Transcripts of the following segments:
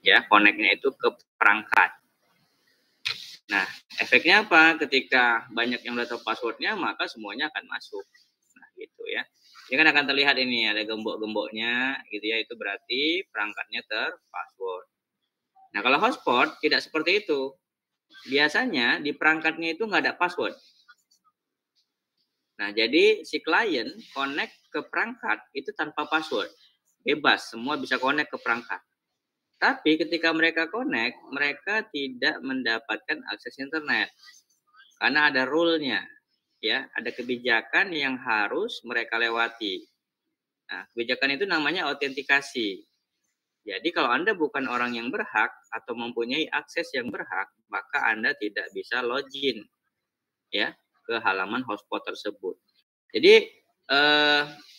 Ya, connect-nya itu ke perangkat. Nah, efeknya apa? Ketika banyak yang udah tahu passwordnya, maka semuanya akan masuk. Nah, gitu ya. Ini kan akan terlihat ini, ada gembok-gemboknya, gitu ya. Itu berarti perangkatnya terpassword. Nah, kalau hotspot tidak seperti itu. Biasanya di perangkatnya itu nggak ada password. Nah, jadi si klien connect ke perangkat itu tanpa password. Bebas, semua bisa connect ke perangkat. Tapi ketika mereka connect, mereka tidak mendapatkan akses internet. Karena ada rule-nya, ya, ada kebijakan yang harus mereka lewati. Nah, kebijakan itu namanya autentikasi. Jadi kalau Anda bukan orang yang berhak atau mempunyai akses yang berhak, maka Anda tidak bisa login, ya, ke halaman hotspot tersebut. Jadi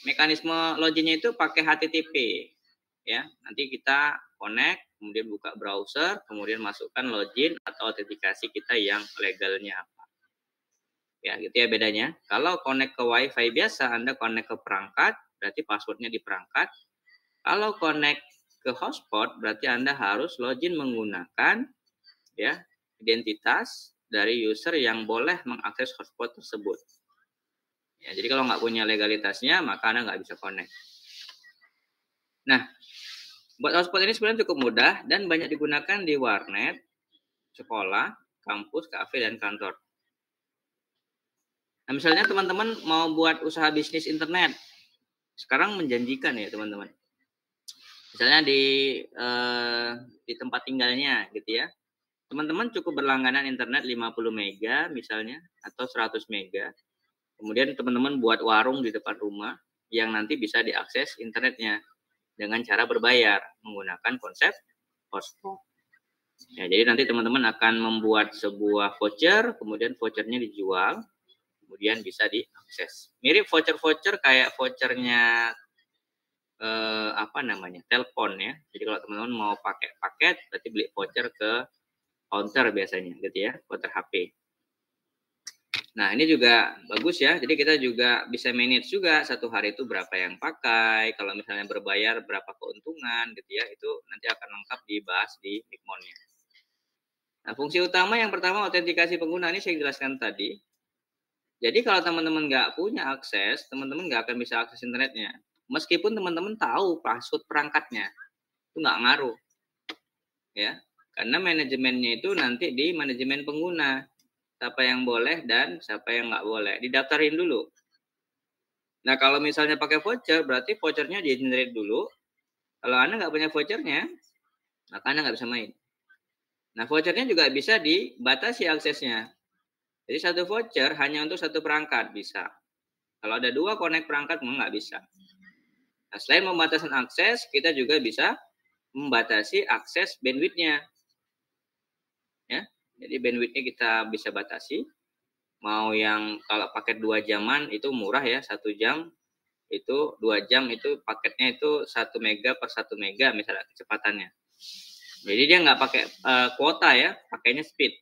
mekanisme loginnya itu pakai HTTP, ya. Nanti kita connect, kemudian buka browser, kemudian masukkan login atau autentikasi kita yang legalnya apa. Ya, gitu ya bedanya. Kalau connect ke WiFi biasa, Anda connect ke perangkat, berarti passwordnya di perangkat. Kalau connect ke hotspot, berarti Anda harus login menggunakan, ya, identitas dari user yang boleh mengakses hotspot tersebut. Ya, jadi kalau nggak punya legalitasnya, maka Anda nggak bisa connect. Nah, buat hotspot ini sebenarnya cukup mudah dan banyak digunakan di warnet, sekolah, kampus, kafe, dan kantor. Nah, misalnya teman-teman mau buat usaha bisnis internet, sekarang menjanjikan ya teman-teman. Misalnya di tempat tinggalnya gitu ya. Teman-teman cukup berlangganan internet 50 mega misalnya atau 100 mega. Kemudian teman-teman buat warung di depan rumah yang nanti bisa diakses internetnya dengan cara berbayar menggunakan konsep hotspot. Ya, jadi nanti teman-teman akan membuat sebuah voucher, kemudian vouchernya dijual, kemudian bisa diakses. Mirip voucher-voucher kayak vouchernya apa namanya, telepon ya. Jadi kalau teman-teman mau pakai paket, berarti beli voucher ke counter biasanya, gitu ya, counter HP. Nah, ini juga bagus ya. Jadi kita juga bisa manage juga satu hari itu berapa yang pakai. Kalau misalnya berbayar berapa keuntungan gitu ya. Itu nanti akan lengkap dibahas di Mikmonnya. Nah, fungsi utama yang pertama autentikasi pengguna ini saya jelaskan tadi. Jadi kalau teman-teman nggak punya akses, teman-teman nggak akan bisa akses internetnya. Meskipun teman-teman tahu password perangkatnya, itu nggak ngaruh. Ya, karena manajemennya itu nanti di manajemen pengguna. Siapa yang boleh dan siapa yang nggak boleh. Didaftarin dulu. Nah, kalau misalnya pakai voucher, berarti vouchernya di-generate dulu. Kalau Anda nggak punya vouchernya, maka Anda nggak bisa main. Nah, vouchernya juga bisa dibatasi aksesnya. Jadi satu voucher hanya untuk satu perangkat bisa. Kalau ada dua connect perangkat, nggak bisa. Nah, selain membatasi akses, kita juga bisa membatasi akses bandwidth-nya. Ya, jadi bandwidth-nya kita bisa batasi. Mau yang kalau paket 2 jaman itu murah ya, 1 jam itu 2 jam itu paketnya itu 1 mega per 1 mega misalnya kecepatannya. Jadi dia nggak pakai kuota ya, pakainya speed.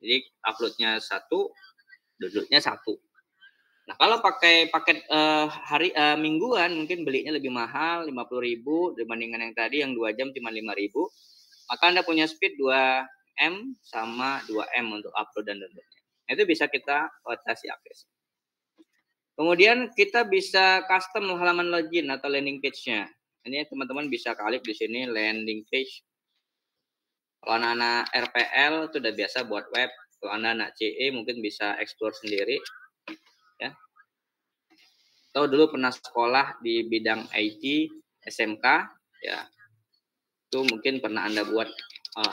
Jadi uploadnya 1, downloadnya 1. Nah, kalau pakai paket mingguan mungkin belinya lebih mahal 50.000 dibandingkan yang tadi yang 2 jam cuma 5.000. Maka Anda punya speed 2M sama 2M untuk upload dan downloadnya. Itu bisa kita batasi akses. Kemudian kita bisa custom halaman login atau landing page-nya. Ini teman-teman bisa klik di sini landing page. Kalau anak-anak RPL itu udah biasa buat web. Kalau anak-anak CE mungkin bisa explore sendiri. Ya. Atau dulu pernah sekolah di bidang IT, SMK, ya. Itu mungkin pernah Anda buat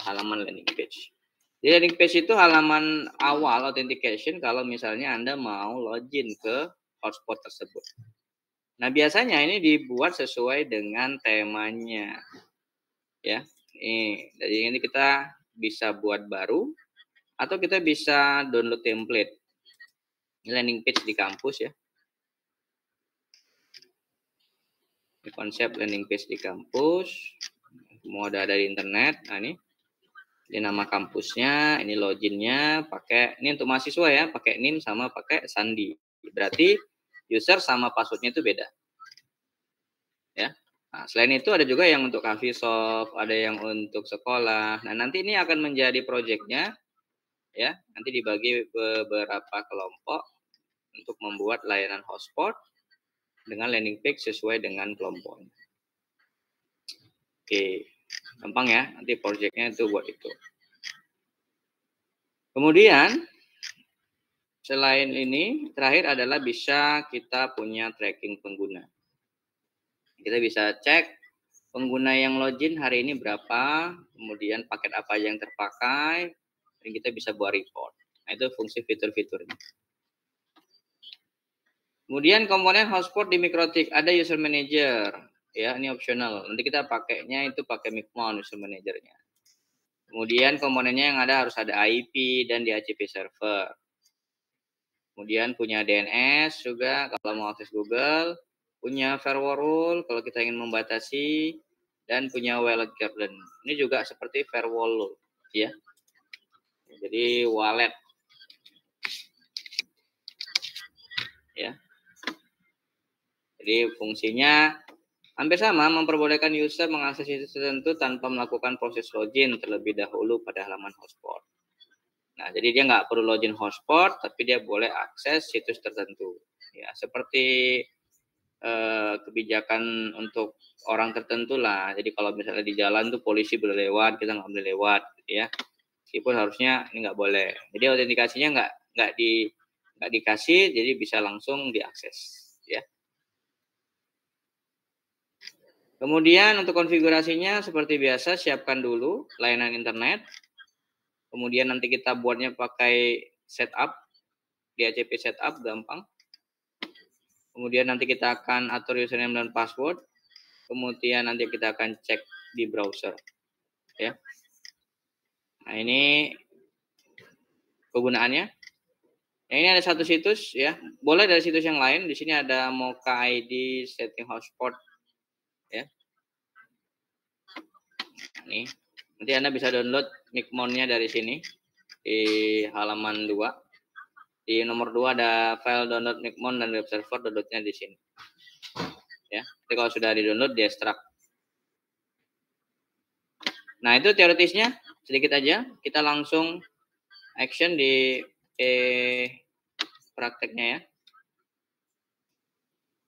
halaman landing page. Jadi landing page itu halaman awal authentication kalau misalnya Anda mau login ke hotspot tersebut. Nah, biasanya ini dibuat sesuai dengan temanya. Ya. Jadi ini kita bisa buat baru atau kita bisa download template. Ini landing page di kampus ya. Ini konsep landing page di kampus. Semua udah ada di internet. Nah, ini nama kampusnya, ini loginnya, ini untuk mahasiswa ya, pakai NIM sama pakai sandi. Berarti user sama passwordnya itu beda. Ya. Nah, selain itu ada juga yang untuk coffee shop, ada yang untuk sekolah. Nah, nanti ini akan menjadi proyeknya, ya. Nanti dibagi beberapa kelompok untuk membuat layanan hotspot dengan landing page sesuai dengan kelompoknya. Oke, gampang ya. Nanti proyeknya itu buat itu. Kemudian, selain ini, terakhir adalah bisa kita punya tracking pengguna. Kita bisa cek pengguna yang login hari ini berapa, kemudian paket apa yang terpakai, dan kita bisa buat report. Nah, itu fungsi fitur-fiturnya. Kemudian komponen hotspot di Mikrotik, ada user manager. Ya, ini optional. Nanti kita pakainya itu pakai Mikmon user managernya. Kemudian komponennya yang ada harus ada IP dan DHCP server. Kemudian punya DNS juga kalau mau akses Google. Punya firewall rule kalau kita ingin membatasi, dan punya wallet garden. Ini juga seperti firewall rule, ya. Jadi wallet, ya. Jadi fungsinya hampir sama, memperbolehkan user mengakses situs tertentu tanpa melakukan proses login terlebih dahulu pada halaman hotspot. Nah, jadi dia nggak perlu login hotspot, tapi dia boleh akses situs tertentu. Ya, seperti kebijakan untuk orang tertentu lah. Jadi kalau misalnya di jalan tuh polisi boleh lewat, kita nggak boleh lewat, gitu ya. Meskipun harusnya ini nggak boleh. Jadi autentikasinya nggak dikasih, jadi bisa langsung diakses, ya. Kemudian untuk konfigurasinya seperti biasa, siapkan dulu layanan internet. Kemudian nanti kita buatnya pakai setup, DHCP setup gampang. Kemudian nanti kita akan atur username dan password. Kemudian nanti kita akan cek di browser, ya. Nah, ini kegunaannya. Nah, ini ada satu situs, ya. Boleh dari situs yang lain. Di sini ada Mocha ID setting hotspot, ya. Nah, ini nanti Anda bisa download Mikmon-nya dari sini di halaman 2. Di nomor 2 ada file download Mikmon dan web server, downloadnya di sini. Ya, jadi kalau sudah di-download, di-extract. Nah, itu teoritisnya sedikit aja. Kita langsung action di prakteknya, ya.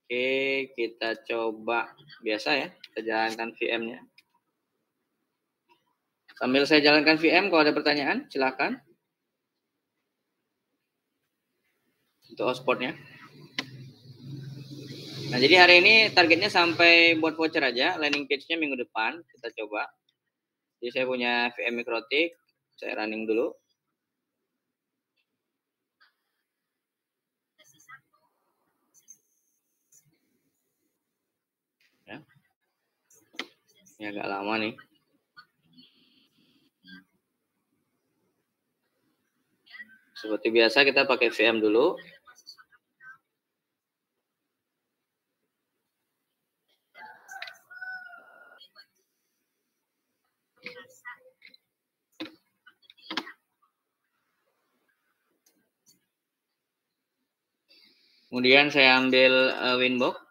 Oke, kita coba biasa, ya. Kita jalankan VM-nya. Sambil saya jalankan VM, kalau ada pertanyaan, silakan. Untuk hotspotnya. Nah, jadi hari ini targetnya sampai buat voucher aja, landing page-nya minggu depan kita coba. Jadi saya punya VM Mikrotik, saya running dulu. Ya. Ini agak lama nih. Seperti biasa kita pakai VM dulu. Kemudian saya ambil Winbox.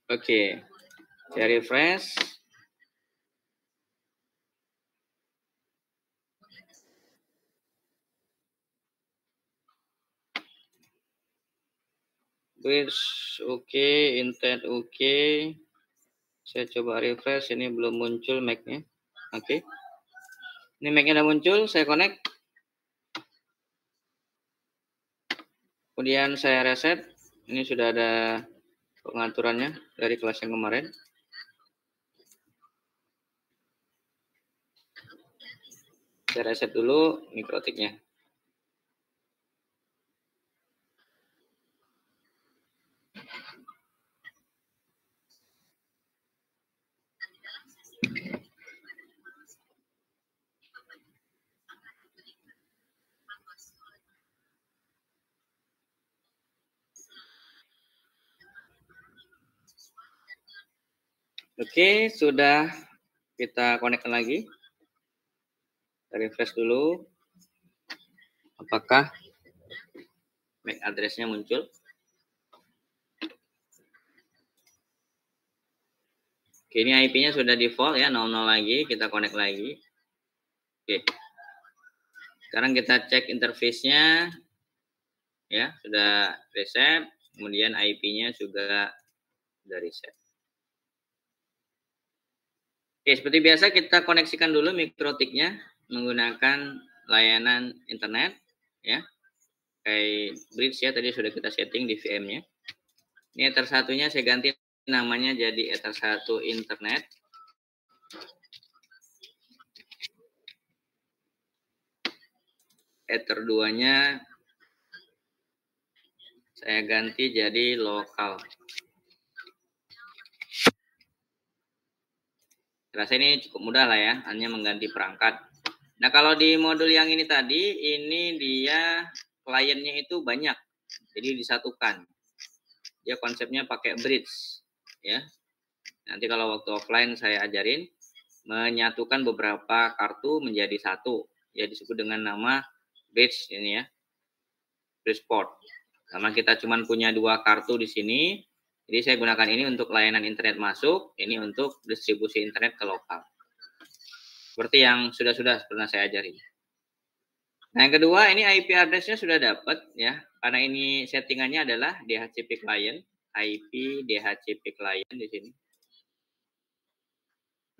Oke, saya refresh. Bridge oke, intent oke. Saya coba refresh, ini belum muncul Mac-nya. Oke. Ini Mac-nya udah muncul, saya connect. Kemudian saya reset. Ini sudah ada pengaturannya dari kelas yang kemarin. Saya reset dulu Mikrotiknya. Oke, sudah kita konekkan lagi. Kita refresh dulu. Apakah MAC address-nya muncul? Oke, ini IP-nya sudah default ya, 00 lagi. Kita connect lagi. Oke. Sekarang kita cek interface-nya. Ya, sudah reset. Kemudian IP-nya juga sudah reset. Oke, seperti biasa kita koneksikan dulu mikrotiknya menggunakan layanan internet. Ya, kayak bridge ya, tadi sudah kita setting di VM-nya. Ini Ether satunya saya ganti namanya jadi Ether 1 internet. Ether 2-nya saya ganti jadi lokal. Rasa ini cukup mudah lah ya, hanya mengganti perangkat. Nah, kalau di modul yang ini tadi, ini dia kliennya itu banyak, jadi disatukan. Dia konsepnya pakai bridge, ya. Nanti kalau waktu offline saya ajarin menyatukan beberapa kartu menjadi satu, ya disebut dengan nama bridge ini ya, bridge port. Karena kita cuma punya 2 kartu di sini, jadi saya gunakan ini untuk layanan internet masuk, ini untuk distribusi internet ke lokal. Seperti yang sudah pernah saya ajari. Nah, yang kedua ini IP address-nya sudah dapat ya, karena ini settingannya adalah DHCP client, IP DHCP client di sini.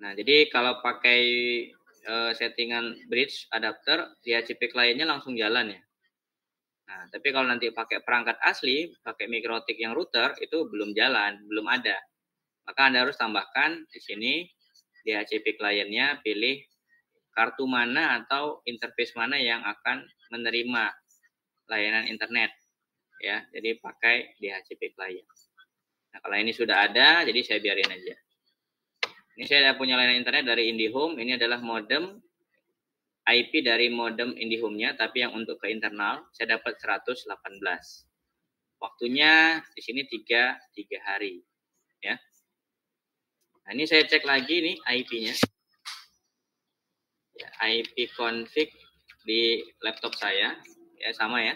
Nah, jadi kalau pakai settingan bridge adapter, DHCP client-nya langsung jalan ya. Nah, tapi kalau nanti pakai perangkat asli, pakai mikrotik yang router, itu belum jalan, belum ada. Maka Anda harus tambahkan di sini DHCP client-nya, pilih kartu mana atau interface mana yang akan menerima layanan internet. Ya, jadi pakai DHCP client. Nah, kalau ini sudah ada, jadi saya biarin aja. Ini saya punya layanan internet dari IndiHome, ini adalah modem IP dari modem IndiHome-nya, tapi yang untuk ke internal saya dapat 118. Waktunya di sini 3 hari, ya. Nah, ini saya cek lagi nih IP-nya. Ya, IP config di laptop saya, ya sama ya.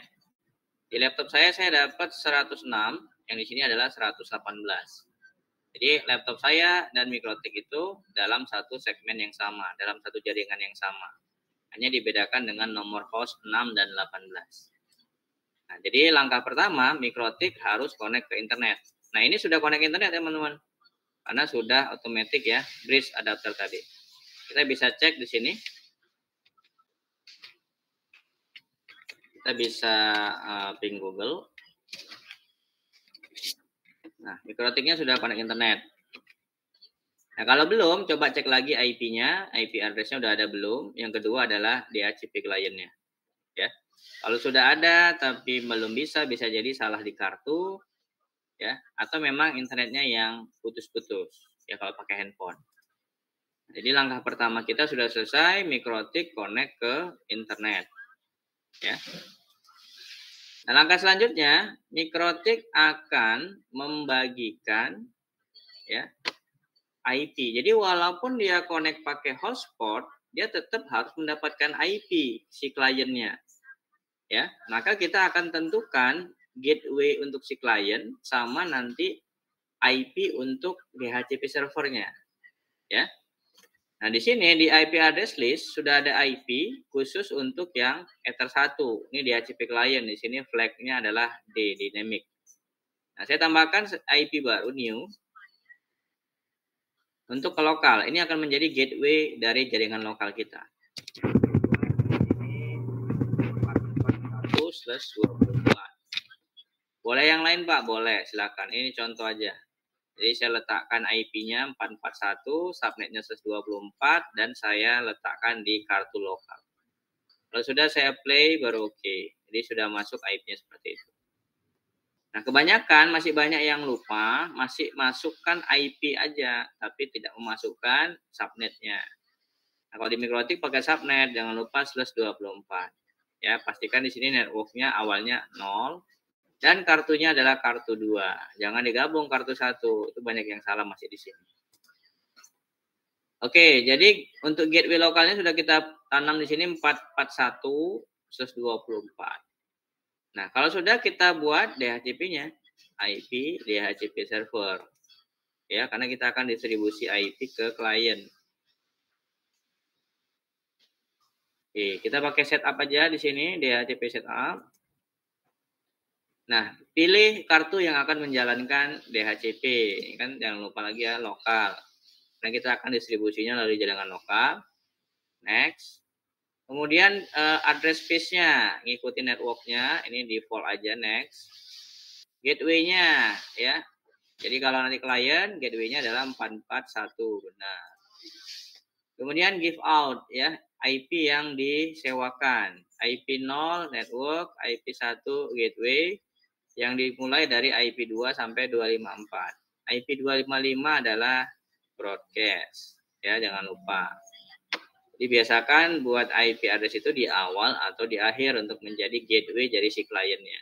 Di laptop saya dapat 106, yang di sini adalah 118. Jadi laptop saya dan mikrotik itu dalam satu segmen yang sama, dalam satu jaringan yang sama. Hanya dibedakan dengan nomor host 6 dan 18. Nah, jadi langkah pertama, mikrotik harus connect ke internet. Nah, ini sudah connect internet teman-teman. Karena sudah otomatis ya, bridge adapter tadi. Kita bisa cek di sini. Kita bisa ping Google. Nah, mikrotiknya sudah connect internet. Nah, kalau belum, coba cek lagi IP-nya. IP address-nya udah ada belum? Yang kedua adalah DHCP client-nya. Ya. Kalau sudah ada tapi belum bisa jadi salah di kartu, ya, atau memang internetnya yang putus-putus, ya kalau pakai handphone. Jadi langkah pertama kita sudah selesai, mikrotik connect ke internet. Ya. Nah, langkah selanjutnya, mikrotik akan membagikan ya IP. Jadi walaupun dia connect pakai hotspot, dia tetap harus mendapatkan IP si kliennya. Ya, maka kita akan tentukan gateway untuk si klien sama nanti IP untuk DHCP servernya. Ya. Nah, di sini di IP address list sudah ada IP khusus untuk yang Ether 1. Ini DHCP client, di sini flag-nya adalah D, dynamic. Nah, saya tambahkan IP baru new untuk ke lokal. Ini akan menjadi gateway dari jaringan lokal kita. 441/24. Boleh yang lain, Pak? Boleh, silakan. Ini contoh aja. Jadi saya letakkan IP-nya 441, subnetnya 124, dan saya letakkan di kartu lokal. Kalau sudah saya play, baru oke. Jadi sudah masuk IP-nya seperti itu. Nah, kebanyakan masih banyak yang lupa, masih masukkan IP aja, tapi tidak memasukkan subnetnya. Nah, kalau di mikrotik pakai subnet, jangan lupa /24. Ya, pastikan di sini networknya awalnya 0, dan kartunya adalah kartu 2. Jangan digabung kartu 1, itu banyak yang salah masih di sini. Oke, jadi untuk gateway lokalnya sudah kita tanam di sini 441/24. Nah, kalau sudah kita buat DHCP-nya, IP DHCP server. Ya, karena kita akan distribusi IP ke klien. Oke, kita pakai setup aja di sini, DHCP setup. Nah, pilih kartu yang akan menjalankan DHCP. Kan jangan lupa lagi ya, lokal. Nah, kita akan distribusinya melalui jaringan lokal. Next. Kemudian address space-nya, ngikutin network-nya, ini default aja, next. Gateway-nya, ya. Jadi kalau nanti klien, gateway-nya adalah 441, benar. Kemudian give out, ya, IP yang disewakan. IP 0, network, IP 1, gateway, yang dimulai dari IP 2 sampai 254. IP 255 adalah broadcast, ya, jangan lupa. Jadi biasakan buat IP address itu di awal atau di akhir untuk menjadi gateway dari si kliennya.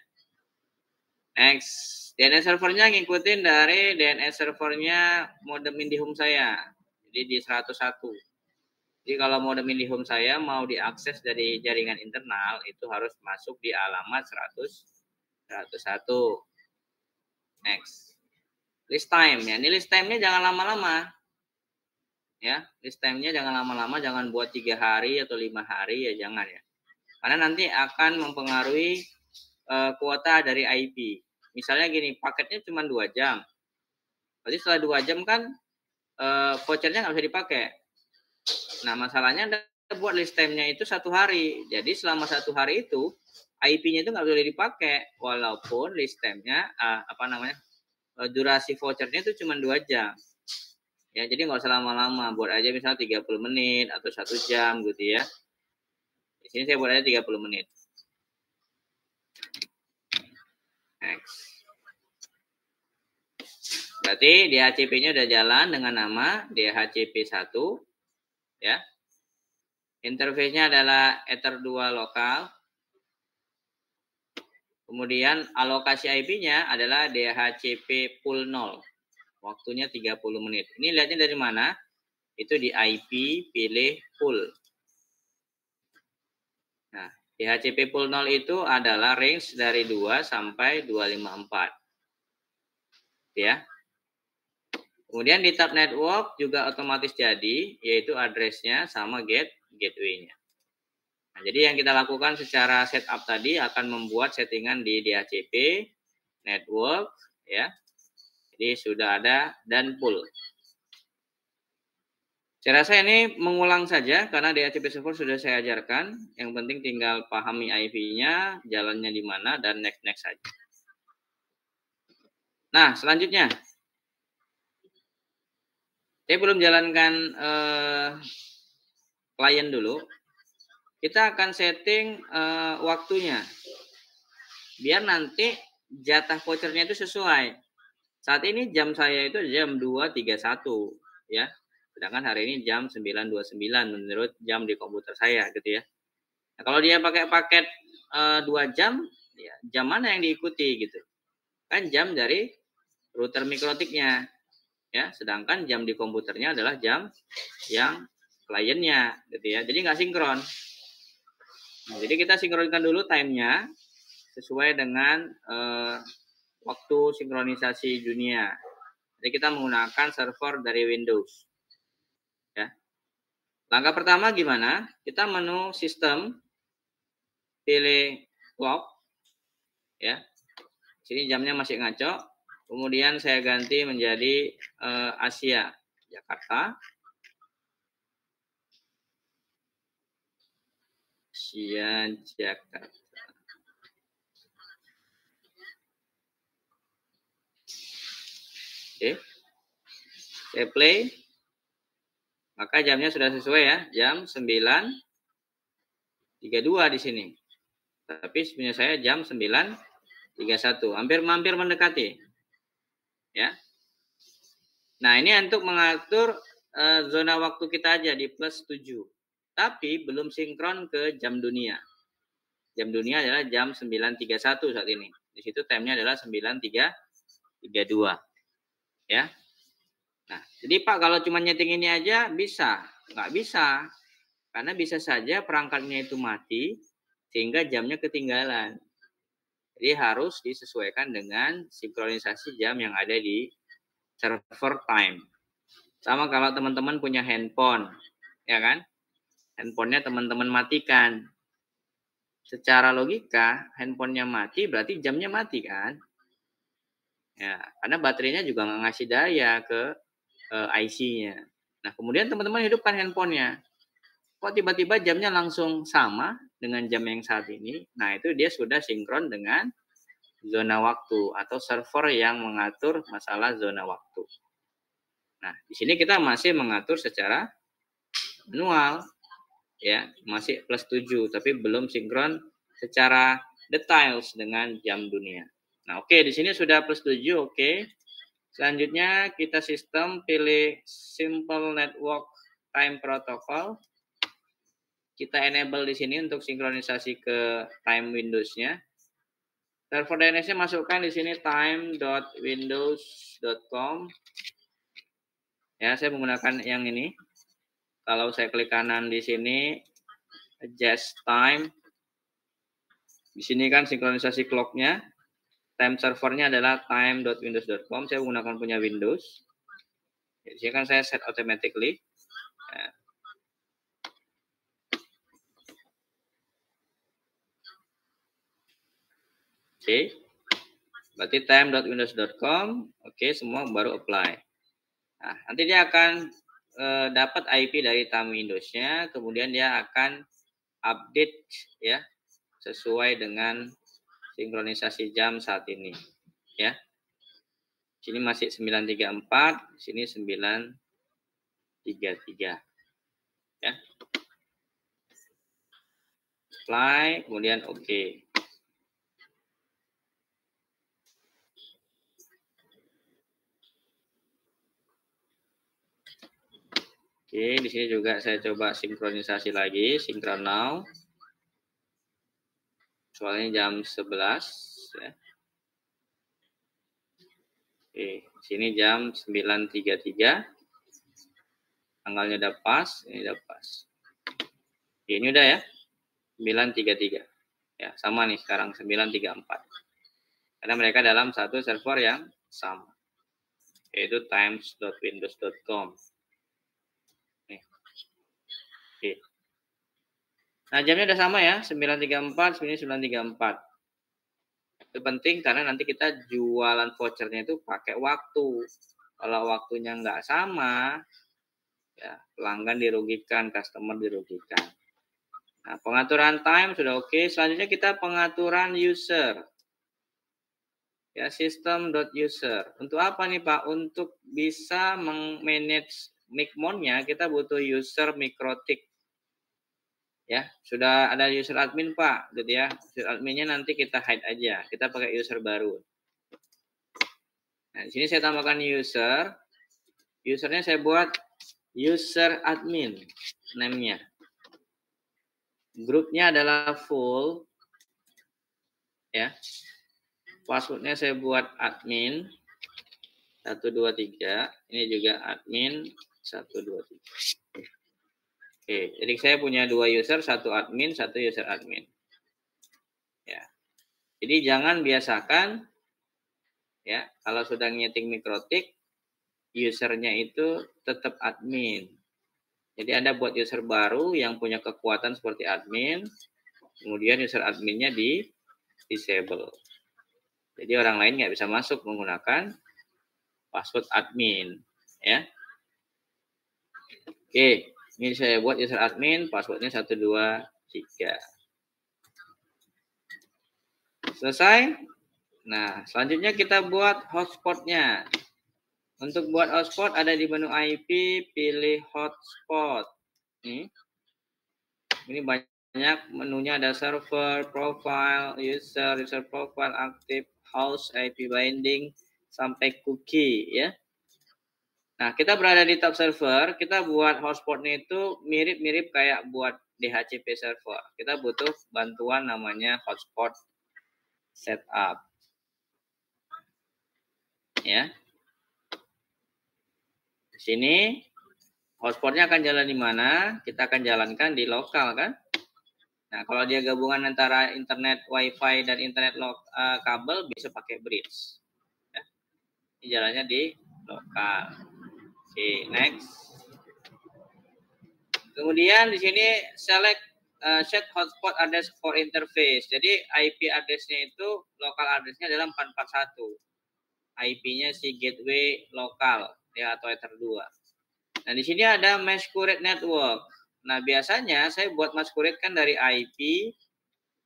Next, DNS servernya ngikutin dari DNS servernya modem IndiHome saya. Jadi di 101. Jadi kalau modem IndiHome saya mau diakses dari jaringan internal itu harus masuk di alamat 101. Next. List time ya. Ini list time-nya jangan lama-lama. Ya, list time-nya jangan lama-lama, jangan buat 3 hari atau 5 hari ya, jangan ya. Karena nanti akan mempengaruhi kuota dari IP. Misalnya gini, paketnya cuma 2 jam. Berarti setelah 2 jam kan vouchernya nggak bisa dipakai. Nah, masalahnya Anda buat list time-nya itu 1 hari. Jadi selama 1 hari itu IP-nya itu nggak boleh dipakai walaupun list time-nya durasi vouchernya itu cuma 2 jam. Ya, jadi nggak usah lama-lama, buat aja misalnya 30 menit atau 1 jam gitu ya. Di sini saya buat aja 30 menit. Next. Berarti DHCP-nya udah jalan dengan nama DHCP1 ya. Interface-nya adalah Ether 2 lokal. Kemudian alokasi IP-nya adalah DHCP pool 0. Waktunya 30 menit. Ini lihatnya dari mana? Itu di IP pilih pool. Nah, DHCP pool 0 itu adalah range dari 2 sampai 254. Ya. Kemudian di tab network juga otomatis jadi, yaitu address-nya sama gateway-nya. Nah, jadi yang kita lakukan secara setup tadi akan membuat settingan di DHCP, network, ya. Jadi sudah ada dan pool. Saya rasa ini mengulang saja karena DHCP server sudah saya ajarkan. Yang penting tinggal pahami IP-nya, jalannya di mana, dan next saja. Nah, selanjutnya. Saya belum jalankan klien dulu. Kita akan setting waktunya. Biar nanti jatah vouchernya itu sesuai. Saat ini jam saya itu jam 2.31 ya. Sedangkan hari ini jam 9.29 menurut jam di komputer saya gitu ya. Nah, kalau dia pakai paket 2 jam, ya, jam mana yang diikuti gitu. Kan jam dari router mikrotiknya. Ya, sedangkan jam di komputernya adalah jam yang kliennya gitu ya. Jadi nggak sinkron. Nah, jadi kita sinkronkan dulu time-nya sesuai dengan waktu sinkronisasi dunia. Jadi kita menggunakan server dari Windows. Ya. Langkah pertama gimana? Kita menu sistem, pilih clock, ya. Sini jamnya masih ngaco. Kemudian saya ganti menjadi Asia, Jakarta. Asia, Jakarta. Oke. Saya play. Maka jamnya sudah sesuai ya, jam 9.32 di sini. Tapi sebenarnya saya jam 9.31, hampir mendekati. Ya. Nah, ini untuk mengatur zona waktu kita aja di plus 7. Tapi belum sinkron ke jam dunia. Jam dunia adalah jam 9.31 saat ini. Di situ time-nya adalah 9.32. Ya. Nah, jadi Pak kalau cuma nyeting ini aja bisa? Nggak bisa. Karena bisa saja perangkatnya itu mati sehingga jamnya ketinggalan. Jadi harus disesuaikan dengan sinkronisasi jam yang ada di server time. Sama kalau teman-teman punya handphone, ya kan? Handphonenya teman-teman matikan. Secara logika, handphonenya mati berarti jamnya mati kan? Ya, karena baterainya juga nggak ngasih daya ke IC-nya. Nah, kemudian teman-teman hidupkan handphonenya. Kok tiba-tiba jamnya langsung sama dengan jam yang saat ini? Nah, itu dia sudah sinkron dengan zona waktu atau server yang mengatur masalah zona waktu. Nah, di sini kita masih mengatur secara manual, ya, masih plus 7, tapi belum sinkron secara details dengan jam dunia. Nah, oke, di sini sudah plus 7, oke. Selanjutnya kita sistem pilih Simple Network Time Protocol. Kita enable di sini untuk sinkronisasi ke time Windows-nya. Server DNS-nya masukkan di sini time.windows.com. Ya, saya menggunakan yang ini. Kalau saya klik kanan di sini, adjust time. Di sini kan sinkronisasi clock-nya. Time servernya adalah time.windows.com. Saya menggunakan punya Windows. Di sini kan saya set automatically. Ya. Oke, berarti time.windows.com. Oke, semua baru apply. Nah, nanti dia akan dapat IP dari time Windows-nya, kemudian dia akan update ya sesuai dengan sinkronisasi jam saat ini. Ya, sini masih 934, sini 933. Ya, apply, kemudian oke. Oke, di sini juga saya coba sinkronisasi lagi, sinkron now. Soalnya jam 11 ya. Oke, sini jam 9.33. Tanggalnya udah pas, ini udah pas. Oke, ini udah ya. 9.33. Ya, sama nih sekarang 9.34. Karena mereka dalam satu server yang sama. Yaitu times.windows.com. Oke. Nah, jamnya udah sama ya, 9.34, sini 9.34. Itu penting karena nanti kita jualan vouchernya itu pakai waktu. Kalau waktunya nggak sama, ya pelanggan dirugikan, customer dirugikan. Nah, pengaturan time sudah oke. Selanjutnya kita pengaturan user. Ya, system.user. Untuk apa nih Pak? Untuk bisa manage micmon-nya kita butuh user mikrotik. Ya, sudah ada user admin Pak, gitu ya. User adminnya nanti kita hide aja. Kita pakai user baru. Nah, di sini saya tambahkan user. Usernya saya buat user admin name-nya. Grupnya adalah full. Ya. Passwordnya saya buat admin 123. Ini juga admin 123. Oke, jadi saya punya dua user, satu admin, satu user admin. Ya. Jadi jangan biasakan ya, kalau sudah nyeting mikrotik usernya itu tetap admin. Jadi Anda buat user baru yang punya kekuatan seperti admin, kemudian user adminnya di disable. Jadi orang lain nggak bisa masuk menggunakan password admin, ya. Oke, ini saya buat user admin, passwordnya 123. Selesai. Nah, selanjutnya kita buat hotspotnya. Untuk buat hotspot ada di menu IP, pilih hotspot. Ini banyak menunya, ada server, profile, user profile, aktif, host, IP binding, sampai cookie ya. Nah, kita berada di tab server, kita buat hotspotnya itu mirip-mirip kayak buat DHCP server. Kita butuh bantuan namanya hotspot setup. Ya. Di sini hotspotnya akan jalan di mana? Kita akan jalankan di lokal kan? Nah, kalau dia gabungan antara internet WiFi dan internet kabel bisa pakai bridge. Ya. Ini jalannya di lokal. Oke, next. Kemudian di sini select set hotspot address for interface. Jadi IP address-nya itu lokal address-nya adalah 441. IP-nya si gateway lokal ya atau Ether 2. Nah, di sini ada masquerade network. Nah, biasanya saya buat masquerade kan dari IP,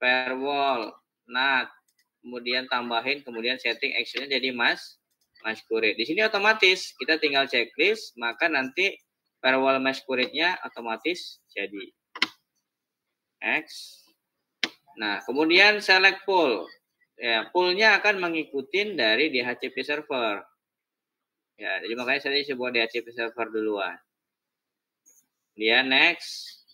firewall, NAT, kemudian tambahin, kemudian setting action-nya jadi masquerade. Di sini otomatis kita tinggal checklist, maka nanti firewall masquerade-nya otomatis jadi. X. Nah, kemudian select pool. Ya, pool-nya akan mengikuti dari DHCP server. Ya, jadi makanya saya buat DHCP server duluan. Dia next.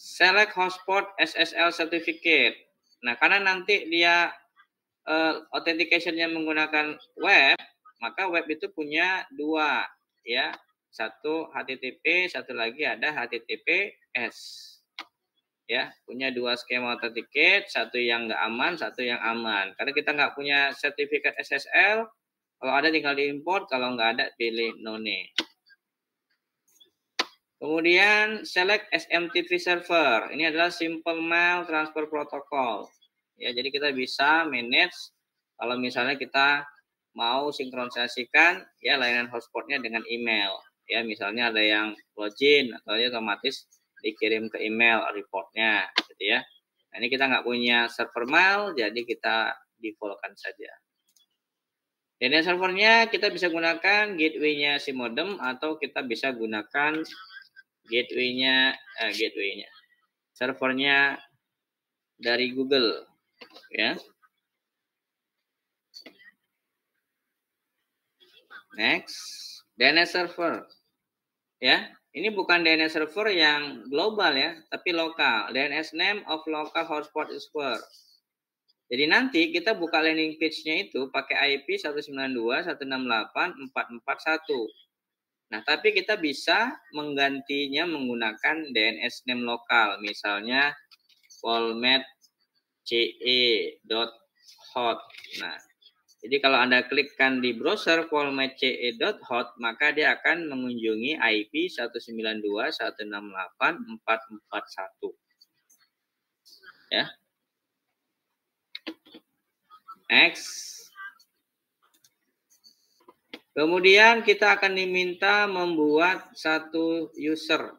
Select hotspot SSL certificate. Nah, karena nanti dia authentication-nya menggunakan web, maka web itu punya dua, ya. Satu HTTP, satu lagi ada HTTPS. Ya, punya dua skema authenticate, satu yang nggak aman, satu yang aman. Karena kita nggak punya sertifikat SSL, kalau ada tinggal diimport, kalau nggak ada pilih no name. Kemudian select SMTP server. Ini adalah Simple Mail Transfer Protocol. Ya, jadi kita bisa manage kalau misalnya kita mau sinkronisasikan ya layanan hotspotnya dengan email. Ya, misalnya ada yang login atau dia otomatis dikirim ke email reportnya, gitu ya. Nah, ini kita nggak punya server mail, jadi kita defaultkan saja. DNS servernya kita bisa gunakan gateway-nya si modem atau kita bisa gunakan gateway-nya servernya dari Google, ya. Next, DNS server, ya. Ini bukan DNS server yang global ya, tapi lokal. DNS name of local hotspot server. Jadi nanti kita buka landing page-nya itu pakai IP 192.168.441. Nah, tapi kita bisa menggantinya menggunakan DNS name lokal, misalnya polmetce.hot. Nah, jadi kalau Anda klikkan di browser polmetce.hot, maka dia akan mengunjungi IP 192.168.441. Ya. Next. Kemudian kita akan diminta membuat satu user.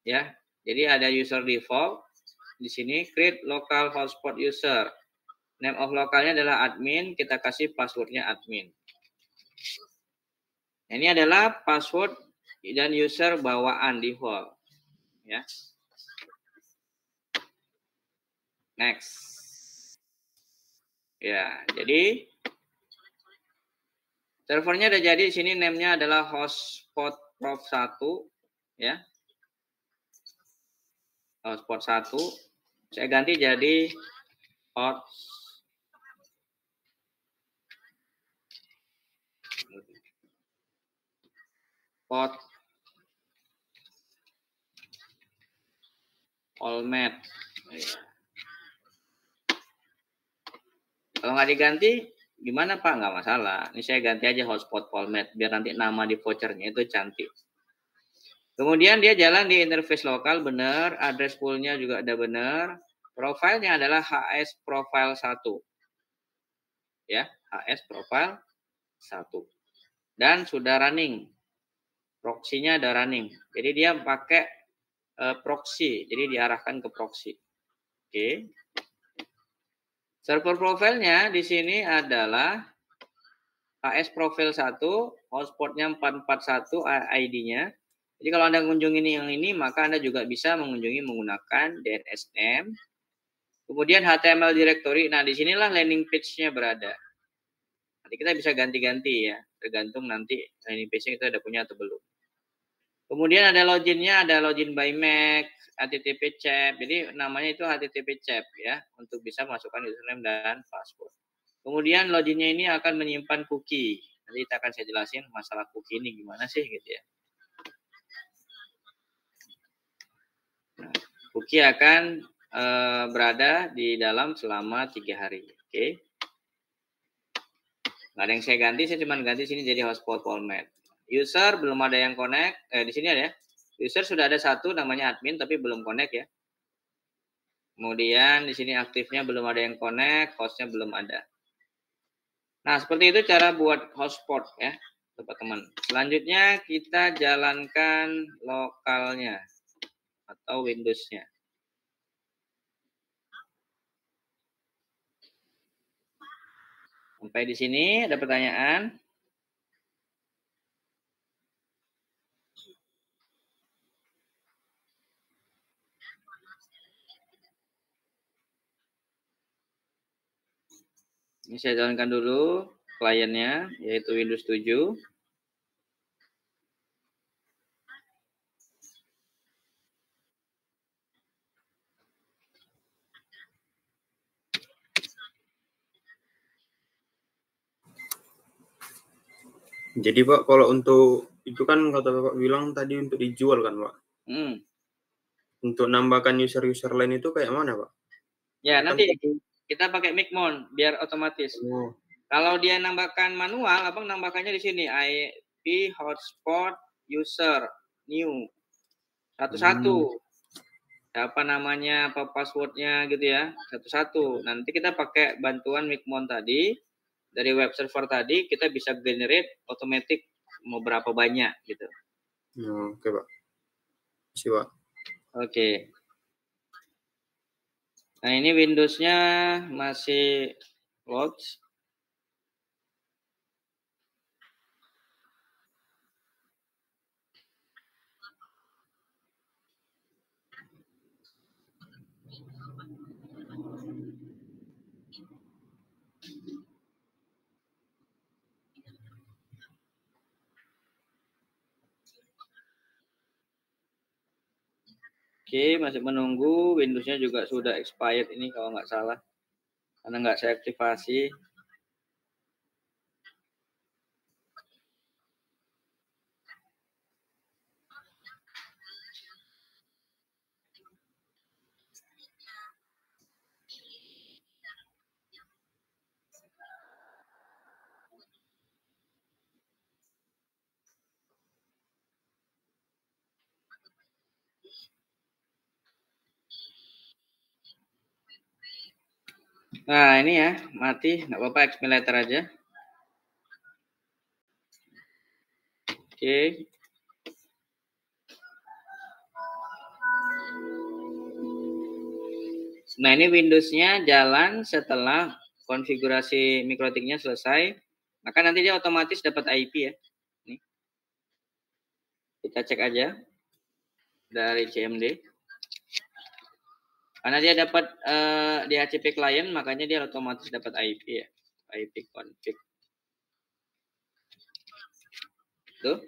Ya. Jadi ada user default. Di sini create local hotspot user. Name of lokalnya adalah admin, kita kasih passwordnya admin. Ini adalah password dan user bawaan default. Ya. Next. Ya, jadi servernya udah jadi. Di sini name-nya adalah hotspot prof 1, ya. Hotspot 1. Saya ganti jadi hotspot polmet. Kalau nggak diganti, gimana Pak? Nggak masalah. Ini saya ganti aja hotspot polmet, biar nanti nama di vouchernya itu cantik. Kemudian dia jalan di interface lokal, benar. Address poolnya juga ada benar. Profilnya adalah HS profile 1. Ya, HS profile 1. Dan sudah running. Proxy-nya ada running. Jadi dia pakai proxy, jadi diarahkan ke proxy. Oke. Server profilnya di sini adalah HS profile 1, hotspotnya 441 ID-nya. Jadi kalau Anda mengunjungi yang ini, maka Anda juga bisa mengunjungi menggunakan DNS name. Kemudian HTML directory. Nah, disinilah landing page-nya berada. Nanti kita bisa ganti-ganti ya, tergantung nanti landing page-nya kita ada punya atau belum. Kemudian ada login-nya, ada login by MAC, HTTP chat. Jadi namanya itu HTTP chat ya, untuk bisa masukkan username dan password. Kemudian login-nya ini akan menyimpan cookie. Nanti kita akan saya jelasin masalah cookie ini gimana sih gitu ya. Nah, cookie akan berada di dalam selama 3 hari. Oke. Nggak ada yang saya ganti, saya cuma ganti sini jadi hotspot format. User belum ada yang connect, di sini ada ya. User sudah ada satu namanya admin tapi belum connect ya. Kemudian di sini aktifnya belum ada yang connect, hostnya belum ada. Nah, seperti itu cara buat hotspot ya, teman-teman. Selanjutnya kita jalankan lokalnya atau Windows-nya. Sampai di sini ada pertanyaan? Ini saya jalankan dulu kliennya, yaitu Windows 7. Jadi Pak, kalau untuk itu kan kata Bapak bilang tadi untuk dijual kan Pak? Untuk nambahkan user-user lain itu kayak mana Pak? Ya, nanti kita pakai Micmon biar otomatis. Kalau dia nambahkan manual, abang nambahkannya di sini IP hotspot user new satu-satu. Apa namanya, apa passwordnya gitu ya, satu-satu. Nanti kita pakai bantuan Micmon tadi dari web server tadi, kita bisa generate otomatis mau berapa banyak gitu. Oke Pak. Terima Pak. Oke. Nah ini Windows-nya masih load. Oke, masih menunggu. Windows-nya juga sudah expired ini kalau nggak salah. Karena nggak saya aktivasi. Nah ini ya, mati. Nggak apa-apa, expand letter aja. Oke. Nah ini Windows-nya jalan setelah konfigurasi mikrotiknya selesai. Maka nanti dia otomatis dapat IP ya. Nih. Kita cek aja dari CMD. Karena dia dapat DHCP client, makanya dia otomatis dapat IP ya. IP config. Tuh.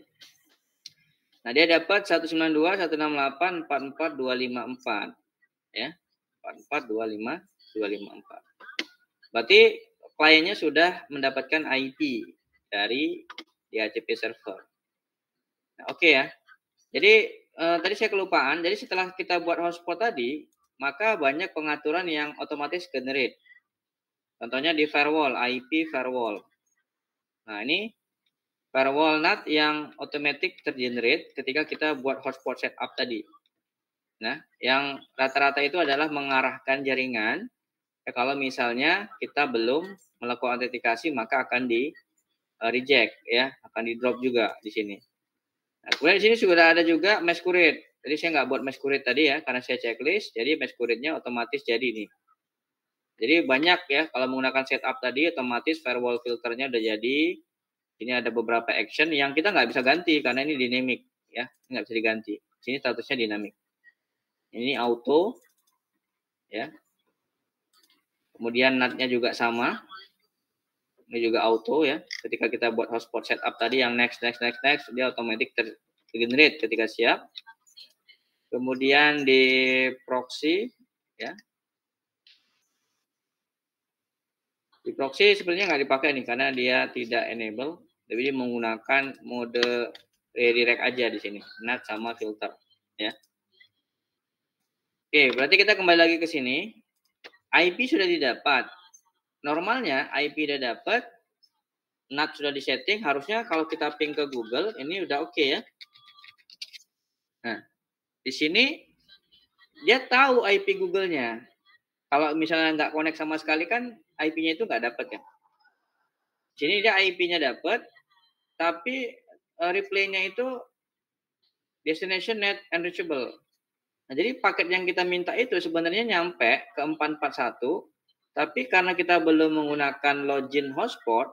Nah, dia dapat 192.168.44.254 ya. 44.25254. Berarti kliennya sudah mendapatkan IP dari DHCP server. Nah, oke ya. Jadi tadi saya kelupaan. Jadi setelah kita buat hotspot tadi, maka banyak pengaturan yang otomatis generate. Contohnya di firewall, IP firewall. Nah, ini firewall NAT yang otomatis tergenerate ketika kita buat hotspot setup tadi. Nah, yang rata-rata itu adalah mengarahkan jaringan. Ya, kalau misalnya kita belum melakukan autentikasi, maka akan di reject ya, akan di drop juga di sini. Nah, kemudian di sini sudah ada juga masquerade. Jadi saya nggak buat masquerade tadi ya, karena saya checklist. Jadi masquerade-nya otomatis jadi nih. Jadi banyak ya, kalau menggunakan setup tadi, otomatis firewall filternya udah jadi. Ini ada beberapa action yang kita nggak bisa ganti karena ini dynamic ya, nggak bisa diganti. Sini statusnya dynamic. Ini auto ya. Kemudian NAT-nya juga sama. Ini juga auto ya. Ketika kita buat hotspot setup tadi yang next, dia otomatis tergenerate ketika siap. Kemudian di proxy ya. Di proxy sebenarnya nggak dipakai nih karena dia tidak enable. Tapi dia menggunakan mode redirect aja di sini, NAT sama filter, ya. Oke, berarti kita kembali lagi ke sini. IP sudah didapat. Normalnya IP sudah dapat, NAT sudah disetting, harusnya kalau kita ping ke Google ini udah oke ya. Nah, di sini dia tahu IP Google-nya. Kalau misalnya nggak connect sama sekali kan IP-nya itu nggak dapat ya. Sini dia IP-nya dapat, tapi reply-nya itu destination net unreachable. Nah, jadi paket yang kita minta itu sebenarnya nyampe ke 441, tapi karena kita belum menggunakan login hotspot,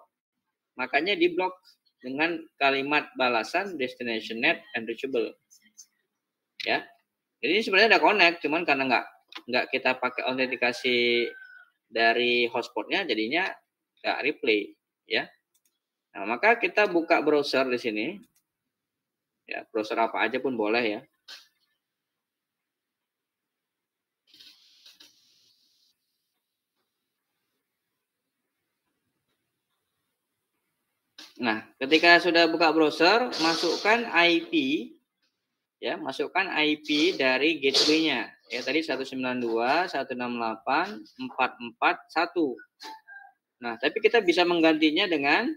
makanya diblok dengan kalimat balasan destination net unreachable. Ya. Jadi sebenarnya udah connect, cuman karena nggak kita pakai autentikasi dari hotspotnya, jadinya nggak replay, ya. Nah, maka kita buka browser di sini, ya, browser apa aja pun boleh ya. Nah, ketika sudah buka browser, masukkan IP, ya, masukkan IP dari gateway-nya. Ya, tadi 192.168.441. Nah, tapi kita bisa menggantinya dengan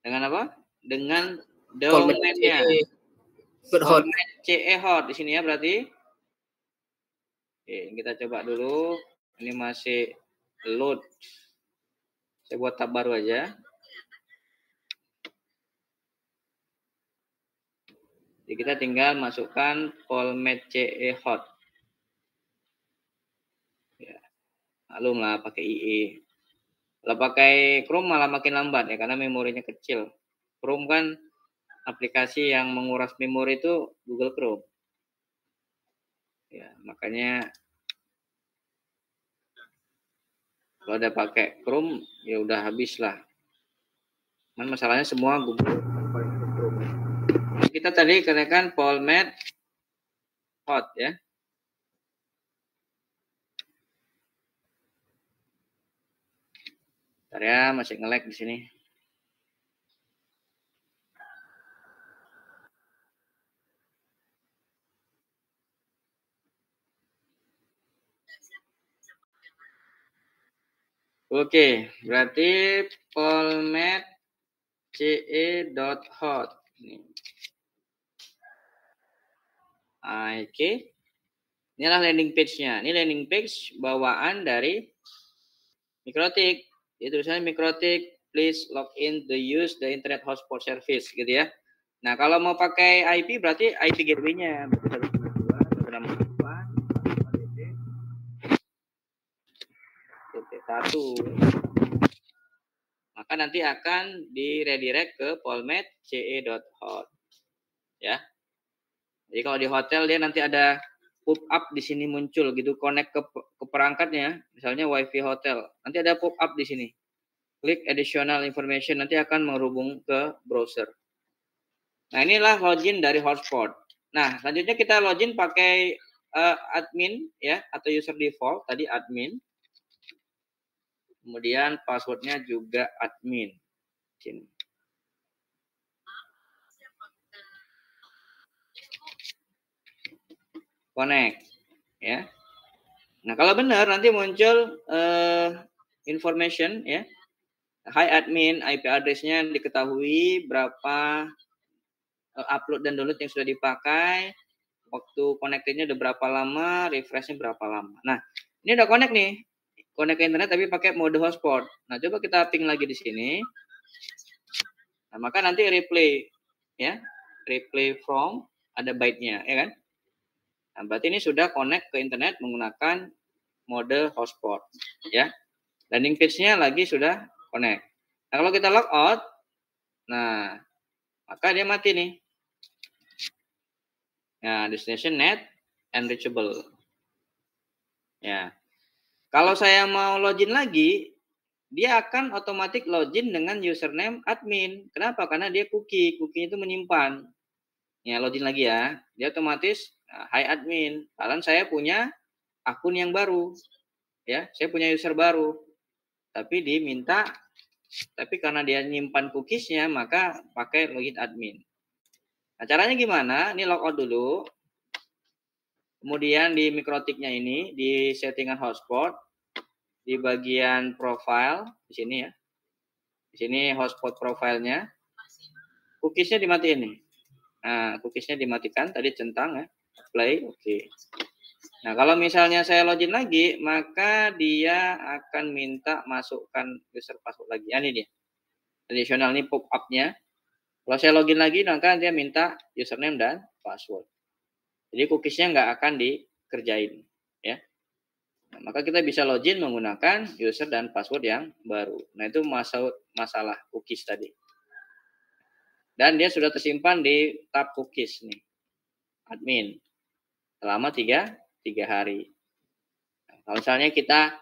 apa? Dengan domainnya. Format CE hot di sini ya berarti. Oke, kita coba dulu. Ini masih load. Saya buat tab baru aja. Jadi kita tinggal masukkan format CE hot. Ya, maklum lah pakai IE. Kalau pakai Chrome malah makin lambat ya karena memorinya kecil. Chrome kan aplikasi yang menguras memori itu Google Chrome. Ya, makanya kalau udah pakai Chrome ya udah habis lah. Kan masalahnya semua Google Chrome. Kita tadi kenakan format hot ya. Bentar ya, masih nge-lag di sini. Oke, berarti format ce.hot. Oke. Inilah landing page-nya. Ini landing page bawaan dari MikroTik. Jadi tulisannya MikroTik, please log in to use the internet hotspot service gitu ya. Nah, kalau mau pakai IP berarti IP gateway-nya. 192.168.1. Maka nanti akan di redirect ke format ce.hot. Ya. Jadi kalau di hotel dia nanti ada pop up di sini muncul gitu, connect ke perangkatnya, misalnya WiFi hotel. Nanti ada pop up di sini. Klik additional information, nanti akan menghubung ke browser. Nah, inilah login dari hotspot. Nah, selanjutnya kita login pakai admin ya atau user default, tadi admin. Kemudian passwordnya juga admin. Sini. Connect ya. Nah, kalau benar nanti muncul information ya. Hi admin, IP address-nya diketahui, berapa upload dan download yang sudah dipakai, waktu connected-nya udah berapa lama, refresh-nya berapa lama. Nah, ini udah connect nih. Connect ke internet tapi pakai mode hotspot. Nah, coba kita ping lagi di sini. Nah, maka nanti replay ya. Replay from ada byte-nya, ya kan? Nah, berarti ini sudah connect ke internet menggunakan mode hotspot, ya. Landing page-nya lagi sudah connect. Nah, kalau kita log out, nah, maka dia mati nih. Nah, destination net unreachable. Ya. Kalau saya mau login lagi, dia akan otomatis login dengan username admin. Kenapa? Karena dia cookie. Cookie itu menyimpan. Ya, login lagi ya. Dia otomatis, hi admin. Karena saya punya akun yang baru. Ya, saya punya user baru. Tapi diminta Tapi karena dia nyimpan cookiesnya, maka pakai login admin. Nah, caranya gimana? Ini logout dulu. Kemudian di mikrotiknya ini, di settingan hotspot, di bagian profile, di sini ya. Di sini hotspot profilenya. Cookiesnya dimatiin nih. Nah, cookiesnya dimatikan, tadi centang ya. Play, oke. Nah, kalau misalnya saya login lagi, maka dia akan minta masukkan user password lagi. Ini dia. Additional ini pop-up-nya. Kalau saya login lagi, maka dia minta username dan password. Jadi cookiesnya nggak akan dikerjain, ya. Nah, maka kita bisa login menggunakan user dan password yang baru. Nah, itu masalah cookies tadi. Dan dia sudah tersimpan di tab cookies nih, admin, selama 3 hari. Nah, kalau misalnya kita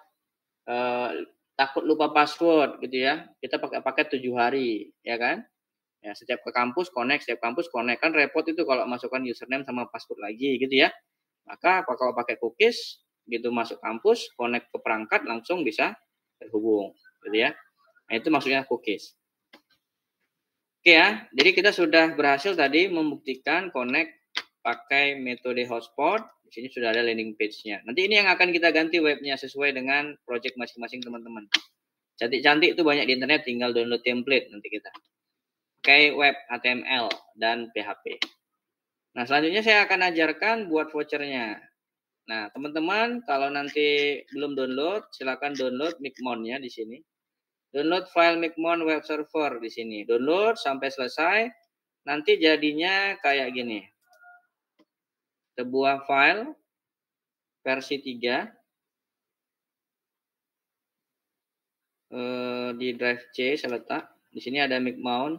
takut lupa password gitu ya, kita pakai 7 hari, ya kan? Ya, setiap ke kampus connect, kan repot itu kalau masukkan username sama password lagi gitu ya. Maka kalau pakai cookies gitu masuk kampus, connect ke perangkat langsung bisa terhubung gitu ya. Nah, itu maksudnya cookies. Oke ya, jadi kita sudah berhasil tadi membuktikan connect pakai metode hotspot. Di sini sudah ada landing page-nya. Nanti ini yang akan kita ganti webnya sesuai dengan project masing-masing teman-teman. Cantik-cantik itu banyak di internet, tinggal download template nanti kita. Pakai web HTML dan PHP. Nah, selanjutnya saya akan ajarkan buat vouchernya. Nah, teman-teman kalau nanti belum download, silakan download Micmon-nya di sini. Download file Micmon web server di sini. Download sampai selesai. Nanti jadinya kayak gini. Sebuah file versi 3 di drive C saya letak. Di sini ada Micmon.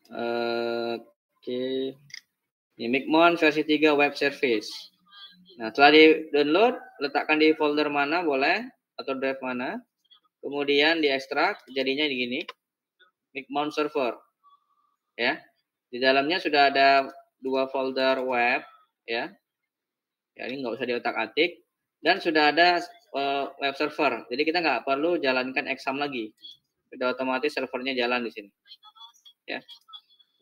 Oke. Ini Micmon versi 3 web service. Nah, setelah di-download, letakkan di folder mana boleh atau drive mana. Kemudian diekstrak, jadinya begini. Micmon server. Ya. Di dalamnya sudah ada 2 folder web, ya. Ya, ini nggak usah diotak-atik. Dan sudah ada web server. Jadi kita nggak perlu jalankan exam lagi. Sudah otomatis servernya jalan di sini. Ya.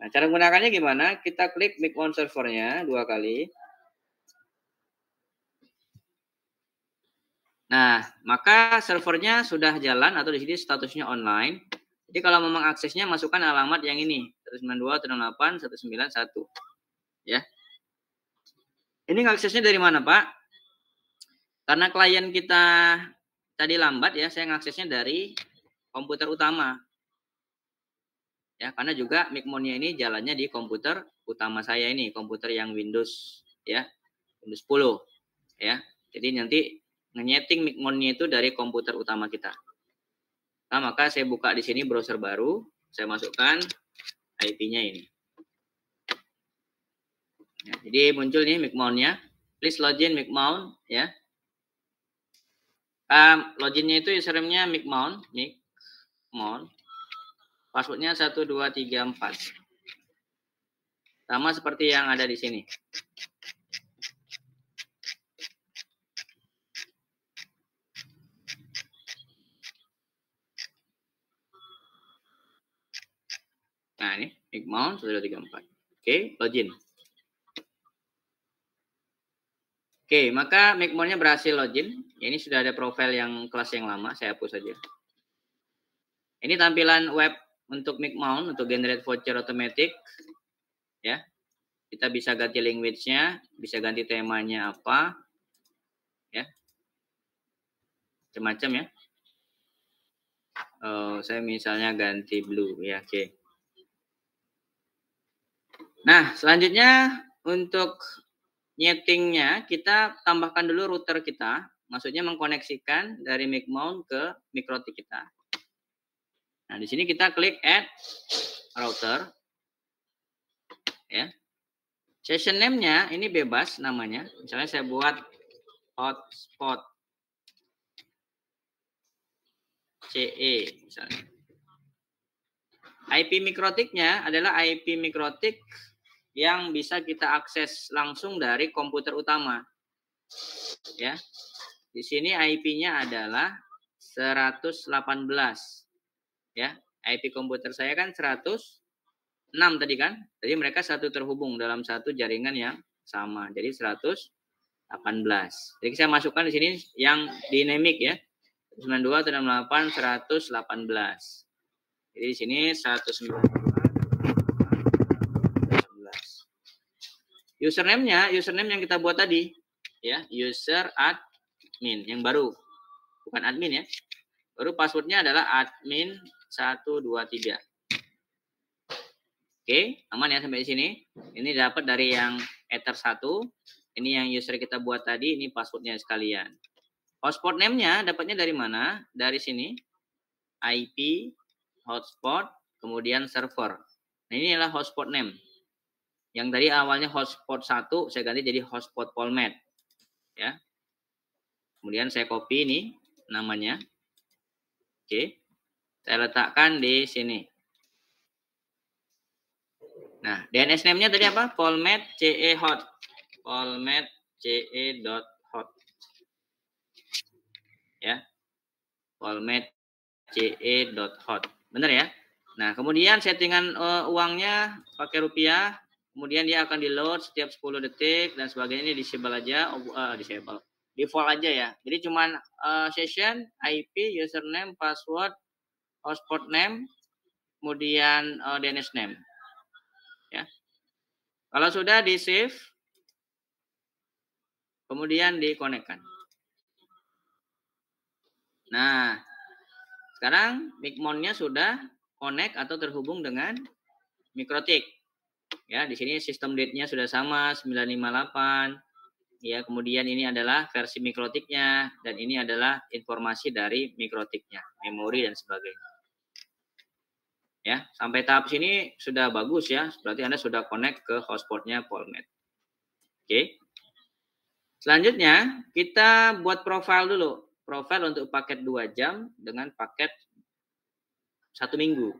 Nah, cara menggunakannya gimana? Kita klik Micmon servernya 2 kali. Nah, maka servernya sudah jalan atau di sini statusnya online. Jadi kalau memang aksesnya masukkan alamat yang ini, 192.168.191. Ya. Ini aksesnya dari mana, Pak? Karena klien kita tadi lambat ya, saya ngaksesnya dari komputer utama. Ya, karena juga Micmon-nya ini jalannya di komputer utama saya ini, komputer yang Windows ya, Windows 10 ya. Jadi nanti nge-nyeting Micmon-nya itu dari komputer utama kita. Nah, maka saya buka di sini browser baru, saya masukkan IP-nya ini. Ya, jadi muncul nih Micmon-nya. Please login Micmon ya. Loginnya itu username-nya Micmon. Passwordnya 1234. Sama seperti yang ada di sini. Nah, ini Micmon 1234. Oke, login. Oke, maka Micmon-nya berhasil login. Ini sudah ada profil yang kelas yang lama, saya hapus saja. Ini tampilan web untuk Micmon, untuk generate voucher automatic. Ya. Kita bisa ganti language-nya, bisa ganti temanya apa. Ya. Macam-macam ya. Saya misalnya ganti blue ya, oke. Nah, selanjutnya untuk nyetingnya kita tambahkan dulu router kita, maksudnya mengkoneksikan dari Micmon ke mikrotik kita. Nah, di sini kita klik add router. Ya. Session name-nya ini bebas namanya. Misalnya saya buat hotspot CE misalnya. IP mikrotiknya adalah IP mikrotik yang bisa kita akses langsung dari komputer utama. Ya. Di sini IP-nya adalah 118. Ya, IP komputer saya kan 106 tadi kan. Jadi mereka satu terhubung dalam satu jaringan yang sama. Jadi 118. Jadi saya masukkan di sini yang dinamik ya. 92, 168, 118. Jadi di sini 192. Username yang kita buat tadi ya, user admin yang baru. Bukan admin ya. Baru passwordnya adalah admin 123. Oke, aman ya sampai di sini. Ini dapat dari yang ether 1. Ini yang user kita buat tadi, ini passwordnya sekalian. Hotspot name-nya dapatnya dari mana? Dari sini. IP, hotspot, kemudian server. Nah, ini adalah hotspot name. Yang tadi awalnya hotspot 1, saya ganti jadi hotspot Polmed. Ya. Kemudian saya copy ini namanya. Oke. Saya letakkan di sini. Nah, DNS name-nya tadi apa? Polmed CE hot. Polmed CE.hot. Ya. Polmed CE.hot. Benar ya? Nah, kemudian settingan uangnya pakai rupiah. Kemudian dia akan di-load setiap 10 detik dan sebagainya. Ini disable aja. Disable. Default aja ya. Jadi cuman session, IP, username, password, hotspot name, kemudian DNS name. Ya. Kalau sudah di-save, kemudian dikonekkan. Nah, sekarang Micmon-nya sudah connect atau terhubung dengan Mikrotik. Ya, di sini sistem date-nya sudah sama 958. Ya, kemudian ini adalah versi Mikrotiknya dan ini adalah informasi dari Mikrotiknya, memori dan sebagainya. Ya, sampai tahap sini sudah bagus ya. Berarti Anda sudah connect ke hotspotnya Polmed. Oke. Selanjutnya, kita buat profile dulu. Profile untuk paket 2 jam dengan paket 1 minggu.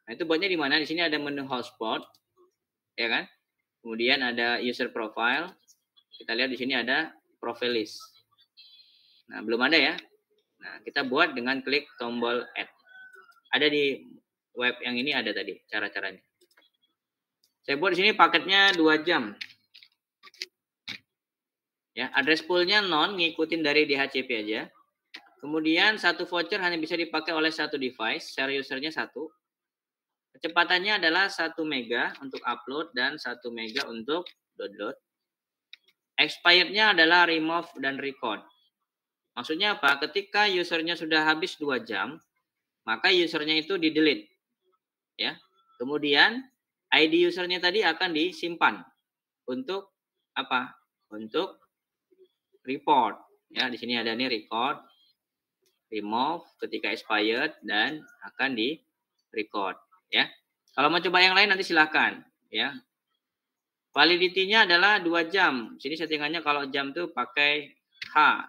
Nah, itu buatnya di mana? Di sini ada menu hotspot, ya kan? Kemudian ada user profile. Kita lihat di sini ada profile list. Nah, belum ada ya. Nah, kita buat dengan klik tombol add. Ada di web yang ini ada tadi cara-caranya. Saya buat di sini paketnya 2 jam. Ya, address pool-nya non, ngikutin dari DHCP aja. Kemudian satu voucher hanya bisa dipakai oleh satu device, share usernya 1. Kecepatannya adalah 1 mega untuk upload dan 1 mega untuk download. Expirednya adalah remove dan record. Maksudnya apa? Ketika usernya sudah habis 2 jam, maka usernya itu di-delete. Ya. Kemudian ID usernya tadi akan disimpan untuk apa? Untuk report. Ya, di sini ada nih record, remove ketika expired dan akan di-record. Ya. Kalau mau coba yang lain nanti silahkan. Ya. Validity-nya adalah 2 jam. Sini settingannya kalau jam tuh pakai H.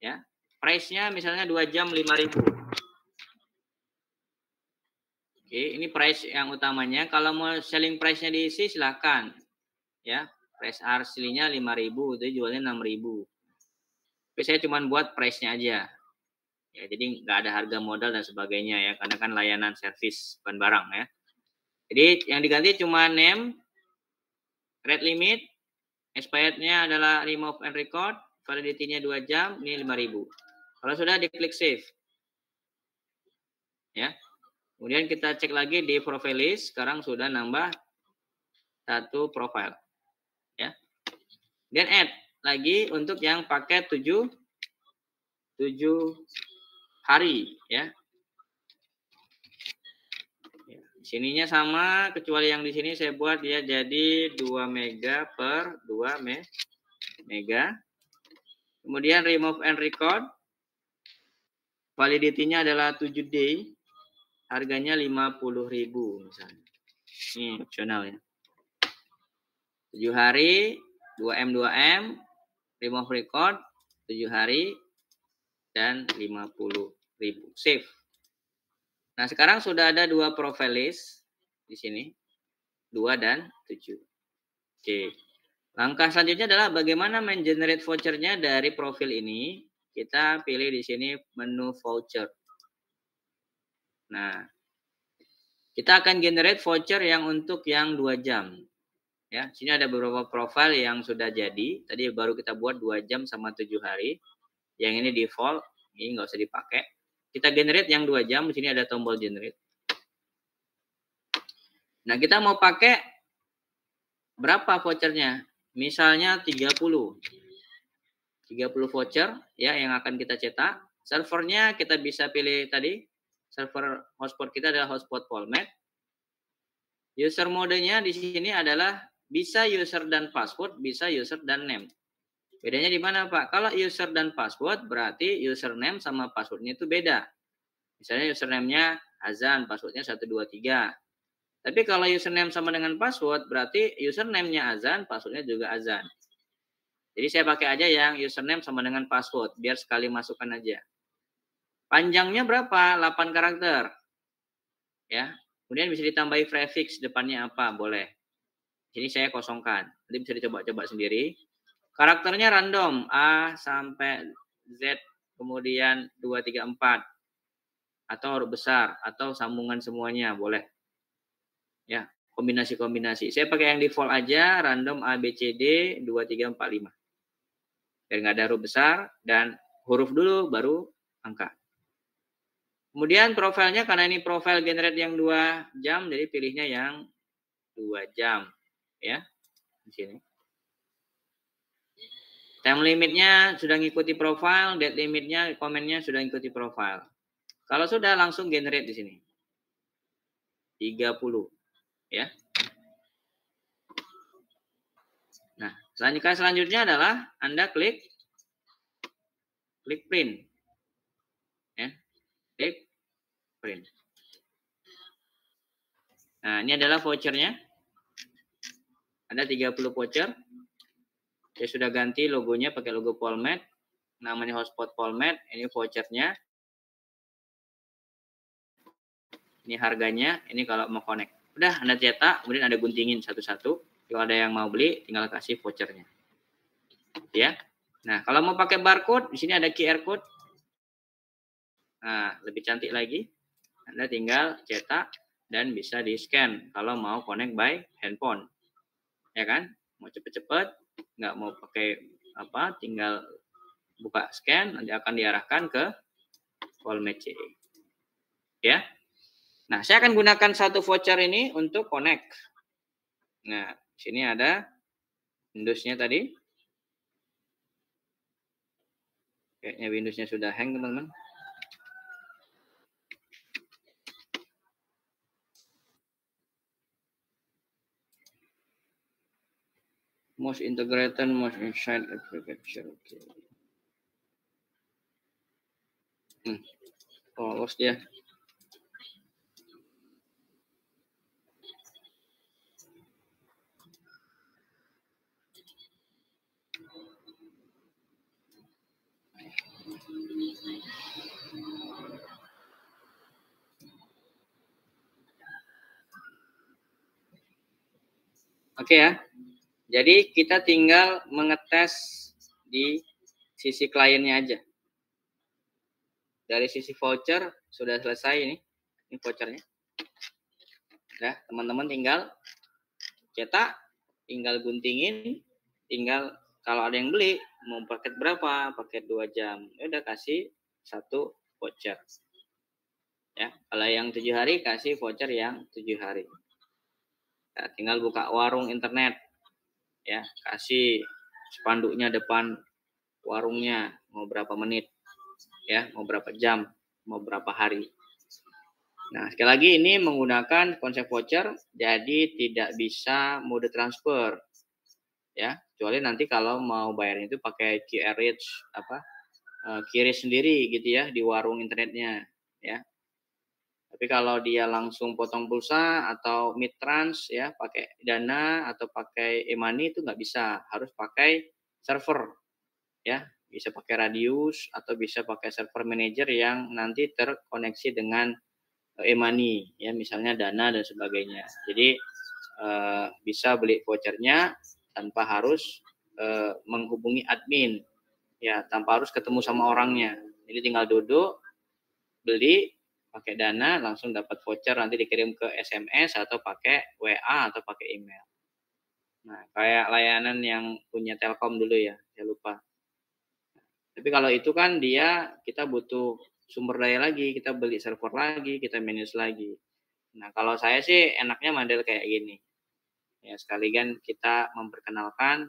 Ya. Price-nya misalnya 2 jam 5.000. Oke, ini price yang utamanya. Kalau mau selling price-nya diisi silahkan. Ya. Price aslinya 5.000, itu jualnya 6.000. Tapi saya cuma buat price-nya aja. Ya, jadi nggak ada harga modal dan sebagainya ya, karena kan layanan servis bukan barang ya. Jadi yang diganti cuma name, rate limit, expirednya adalah remove and record, validity-nya 2 jam, ini 5.000. Kalau sudah diklik save. Ya. Kemudian kita cek lagi di profile list, sekarang sudah nambah 1 profile. Ya. Dan add lagi untuk yang paket 7 hari ya. Sininya sama, kecuali yang di sini saya buat dia jadi 2 mega per 2 mega. Kemudian remove and record. Validity-nya adalah 7 day. Harganya 50.000 misalnya. Ini opsional ya. 7 hari, 2M 2M, remove record, 7 hari, dan 50.000. Save. Nah, sekarang sudah ada 2 profile list di sini. 2 dan 7. Oke. Langkah selanjutnya adalah bagaimana men-generate vouchernya dari profil ini. Kita pilih di sini menu voucher. Nah, kita akan generate voucher yang untuk yang 2 jam. Ya, sini ada beberapa profil yang sudah jadi. Tadi baru kita buat 2 jam sama 7 hari. Yang ini default, ini nggak usah dipakai. Kita generate yang 2 jam, di sini ada tombol generate. Nah, kita mau pakai berapa vouchernya? Misalnya 30 voucher ya yang akan kita cetak. Servernya kita bisa pilih tadi. Server hotspot kita adalah hotspot Polmed. User modenya di sini adalah bisa user dan password, bisa user dan name. Bedanya di mana, Pak? Kalau user dan password berarti username sama passwordnya itu beda. Misalnya username-nya Azan, passwordnya 123. Tapi kalau username sama dengan password berarti username-nya Azan, passwordnya juga Azan. Jadi saya pakai aja yang username sama dengan password, biar sekali masukkan aja. Panjangnya berapa? 8 karakter. Ya. Kemudian bisa ditambahi prefix depannya apa? Boleh. Ini saya kosongkan. Nanti bisa dicoba-coba sendiri. Karakternya random, A sampai Z, kemudian 2, 3, 4. Atau huruf besar, atau sambungan semuanya, boleh. Ya, kombinasi-kombinasi. Saya pakai yang default aja, random A, B, C, D, 2, 3, 4, 5. Biar nggak ada huruf besar, dan huruf dulu, baru angka. Kemudian profilnya, karena ini profil generate yang 2 jam, jadi pilihnya yang 2 jam. Ya, di sini. Time limitnya sudah ngikuti profil, date limitnya, komennya sudah ngikuti profil. Kalau sudah, langsung generate di sini. 30. Ya. Nah, selanjutnya adalah Anda klik print. Ya. Klik print. Nah, ini adalah vouchernya. Ada 30 voucher. Saya sudah ganti logonya pakai logo Polmed. Namanya hotspot Polmed. Ini vouchernya. Ini harganya. Ini kalau mau connect. Udah, Anda cetak. Kemudian Anda guntingin satu-satu. Kalau ada yang mau beli, tinggal kasih vouchernya. Ya. Nah, kalau mau pakai barcode, di sini ada QR code. Nah, lebih cantik lagi. Anda tinggal cetak dan bisa di-scan kalau mau connect by handphone. Ya kan? Mau cepet-cepet, nggak mau pakai apa, tinggal buka scan, nanti akan diarahkan ke Polmed CE. Ya. Nah, saya akan gunakan satu voucher ini untuk connect. Nah, di sini ada Windows-nya tadi. Kayaknya Windows-nya sudah hang, teman-teman. Most integrated, most inside application. Oke. Lolos dia. Oke ya. Jadi kita tinggal mengetes di sisi kliennya aja. Dari sisi voucher sudah selesai ini vouchernya. Nah, teman-teman tinggal cetak, tinggal guntingin, tinggal kalau ada yang beli mau paket berapa, paket 2 jam, udah kasih satu voucher. Ya, kalau yang 7 hari kasih voucher yang 7 hari. Nah, tinggal buka warung internet. Ya, kasih spanduknya depan warungnya mau berapa menit. Ya, mau berapa jam, mau berapa hari. Nah, sekali lagi ini menggunakan konsep voucher, jadi tidak bisa mode transfer. Ya, kecuali nanti kalau mau bayarnya itu pakai QRH QRIS sendiri gitu ya di warung internetnya, ya. Tapi kalau dia langsung potong pulsa atau mid-trans ya, pakai Dana atau pakai e-money itu nggak bisa, harus pakai server. Ya, bisa pakai Radius atau bisa pakai server manager yang nanti terkoneksi dengan e-money ya, misalnya Dana dan sebagainya. Jadi bisa beli vouchernya tanpa harus menghubungi admin ya, tanpa harus ketemu sama orangnya. Jadi tinggal duduk beli, pakai Dana langsung dapat voucher, nanti dikirim ke SMS atau pakai WA atau pakai email. Nah, kayak layanan yang punya Telkom dulu ya, saya lupa. Tapi kalau itu kan kita butuh sumber daya lagi, kita beli server lagi, kita manage lagi. Nah, kalau saya sih enaknya model kayak gini. Ya, sekalian kita memperkenalkan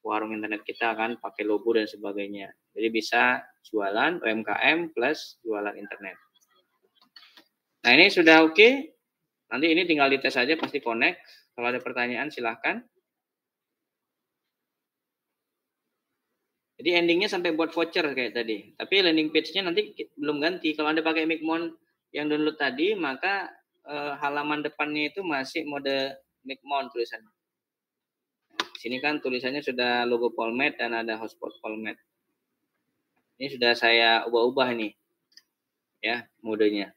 warung internet kita kan pakai logo dan sebagainya. Jadi bisa jualan UMKM plus jualan internet. Nah, ini sudah oke. Nanti ini tinggal dites aja, pasti connect. Kalau ada pertanyaan silahkan. Jadi endingnya sampai buat voucher kayak tadi. Tapi landing page-nya nanti belum ganti. Kalau Anda pakai Micmon yang download tadi, maka halaman depannya itu masih mode Micmon tulisannya. Di sini kan tulisannya sudah logo Polmed dan ada hotspot Polmed. Ini sudah saya ubah-ubah nih. Ya, modenya.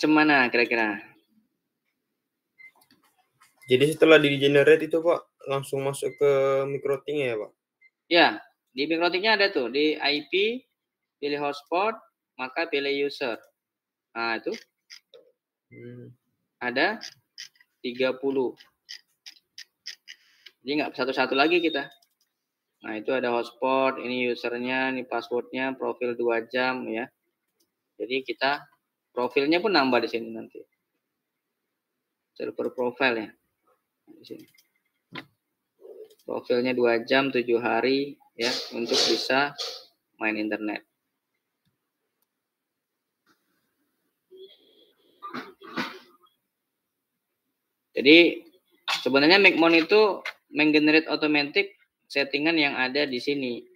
Mana kira-kira? Jadi setelah di-generate itu Pak, langsung masuk ke MikroTik ya Pak? Ya, di MikroTiknya ada tuh, di IP, pilih hotspot, maka pilih user. Nah, itu. Ada 30. Jadi nggak satu-satu lagi kita. Nah, itu ada hotspot, ini usernya, ini passwordnya, profil 2 jam ya. Jadi kita profilnya pun nambah di sini nanti. Server profile ya. Di sini. Profilnya 2 jam 7 hari ya untuk bisa main internet. Jadi sebenarnya Micmon itu menggenerate automatic settingan yang ada di sini.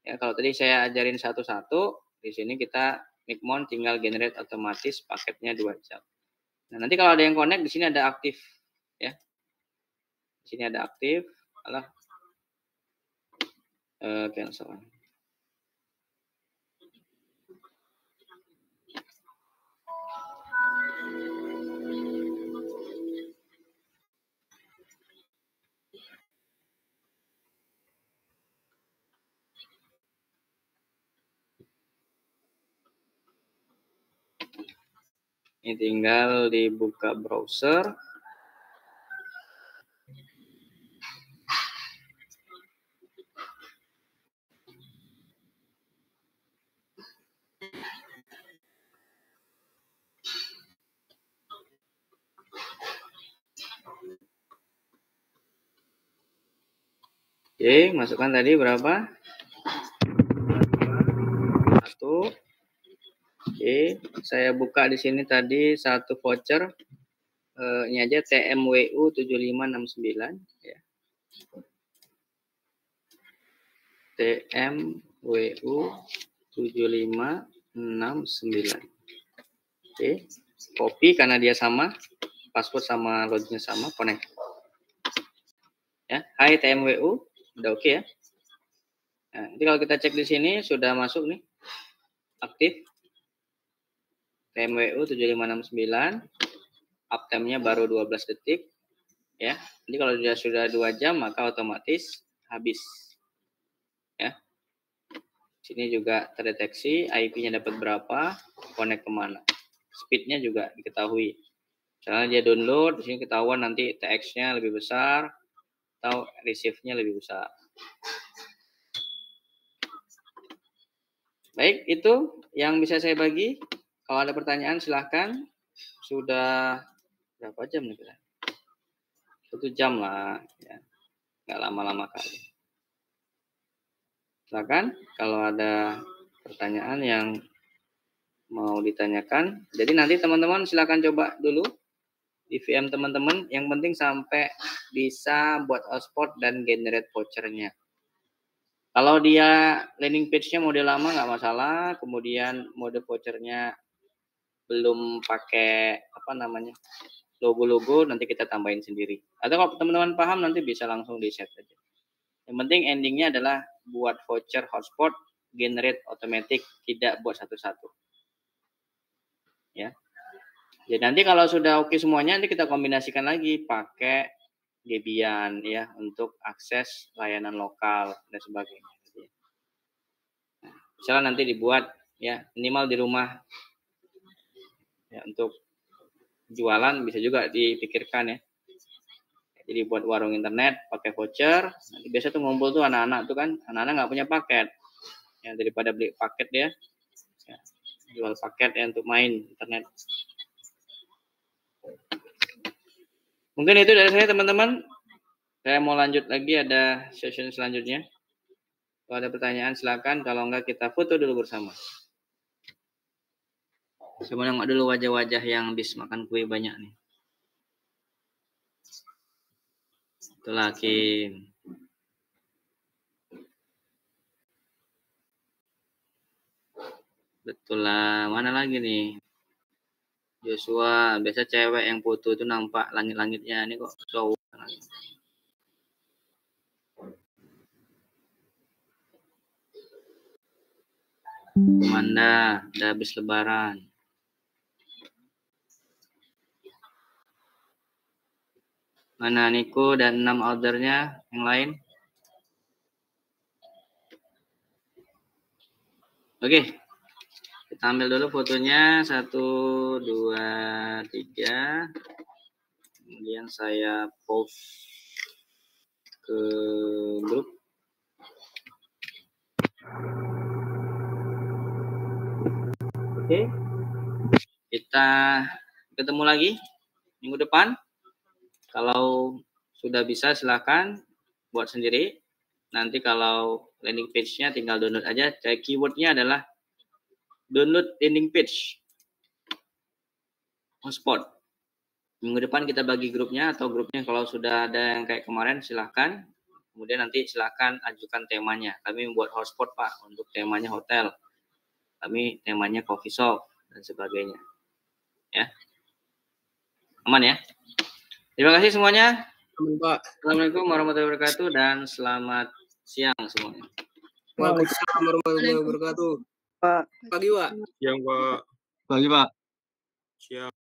Ya, kalau tadi saya ajarin satu-satu, di sini kita Micmon tinggal generate otomatis paketnya 2 jam. Nah, nanti kalau ada yang connect di sini ada aktif ya. Di sini ada aktif, cancel. Ini tinggal dibuka browser. Oke, masukkan tadi berapa? 1. Oke, saya buka di sini tadi satu voucher. Ini aja TMWU 7569 ya. TMWU 7569. Oke, copy karena dia sama, password sama login sama, connect. Ya, hai TMWU, udah oke ya. Nah, nanti kalau kita cek di sini sudah masuk nih, aktif. TMWU 7569, uptime-nya baru 12 detik. Ya, jadi kalau sudah 2 jam maka otomatis habis. Ya. Sini juga terdeteksi IP-nya dapat berapa, connect kemana. Speed-nya juga diketahui. Misalnya dia download, di sini ketahuan nanti TX-nya lebih besar atau receive-nya lebih besar. Baik, itu yang bisa saya bagi. Kalau ada pertanyaan silahkan. Sudah berapa jam nih kita? 1 jam lah, ya. Nggak lama-lama kali. Silakan kalau ada pertanyaan yang mau ditanyakan. Jadi nanti teman-teman silakan coba dulu di VM teman-teman. Yang penting sampai bisa buat hotspot dan generate vouchernya. Kalau dia landing page-nya mode lama nggak masalah, kemudian mode vouchernya belum pakai logo-logo, nanti kita tambahin sendiri. Atau kalau teman-teman paham nanti bisa langsung di set aja. Yang penting endingnya adalah buat voucher hotspot generate automatic, tidak buat satu-satu. Ya. Jadi nanti kalau sudah oke semuanya, nanti kita kombinasikan lagi pakai Debian ya untuk akses layanan lokal dan sebagainya. misalnya nanti dibuat ya minimal di rumah ya, untuk jualan bisa juga dipikirkan ya. Jadi buat warung internet pakai voucher. Nanti biasa tuh ngumpul tuh anak-anak tuh kan, anak-anak nggak punya paket. Ya daripada beli paket dia, ya, jual paket ya untuk main internet. Mungkin itu dari saya teman-teman. Saya mau lanjut lagi, ada session selanjutnya. Kalau ada pertanyaan silakan, kalau enggak kita foto dulu bersama. Saya mau nengok dulu wajah-wajah yang habis makan kue banyak nih. Itulah Kim. Betul lah, mana lagi nih? Joshua, biasa cewek yang foto itu nampak langit-langitnya, ini kok cowok. Amanda, udah habis lebaran. Mana Niko dan 6 ordernya yang lain? Oke. Kita ambil dulu fotonya 1, 2, 3. Kemudian saya post ke grup. Oke. Kita ketemu lagi minggu depan. Kalau sudah bisa silakan buat sendiri. Nanti kalau landing page-nya tinggal download aja. Keyword-nya adalah download landing page hotspot. Minggu depan kita bagi grupnya, atau grupnya kalau sudah ada yang kayak kemarin silahkan. Kemudian nanti silahkan ajukan temanya. Kami membuat hotspot Pak untuk temanya hotel. Kami temanya coffee shop dan sebagainya. Ya. Aman ya? Terima kasih semuanya. Aman, Pak. Assalamualaikum warahmatullahi wabarakatuh dan selamat siang semuanya. Waalaikumsalam warahmatullahi wabarakatuh. Pak. Pagi, Pak. Siang, Pak. Pagi, Pak. Siang.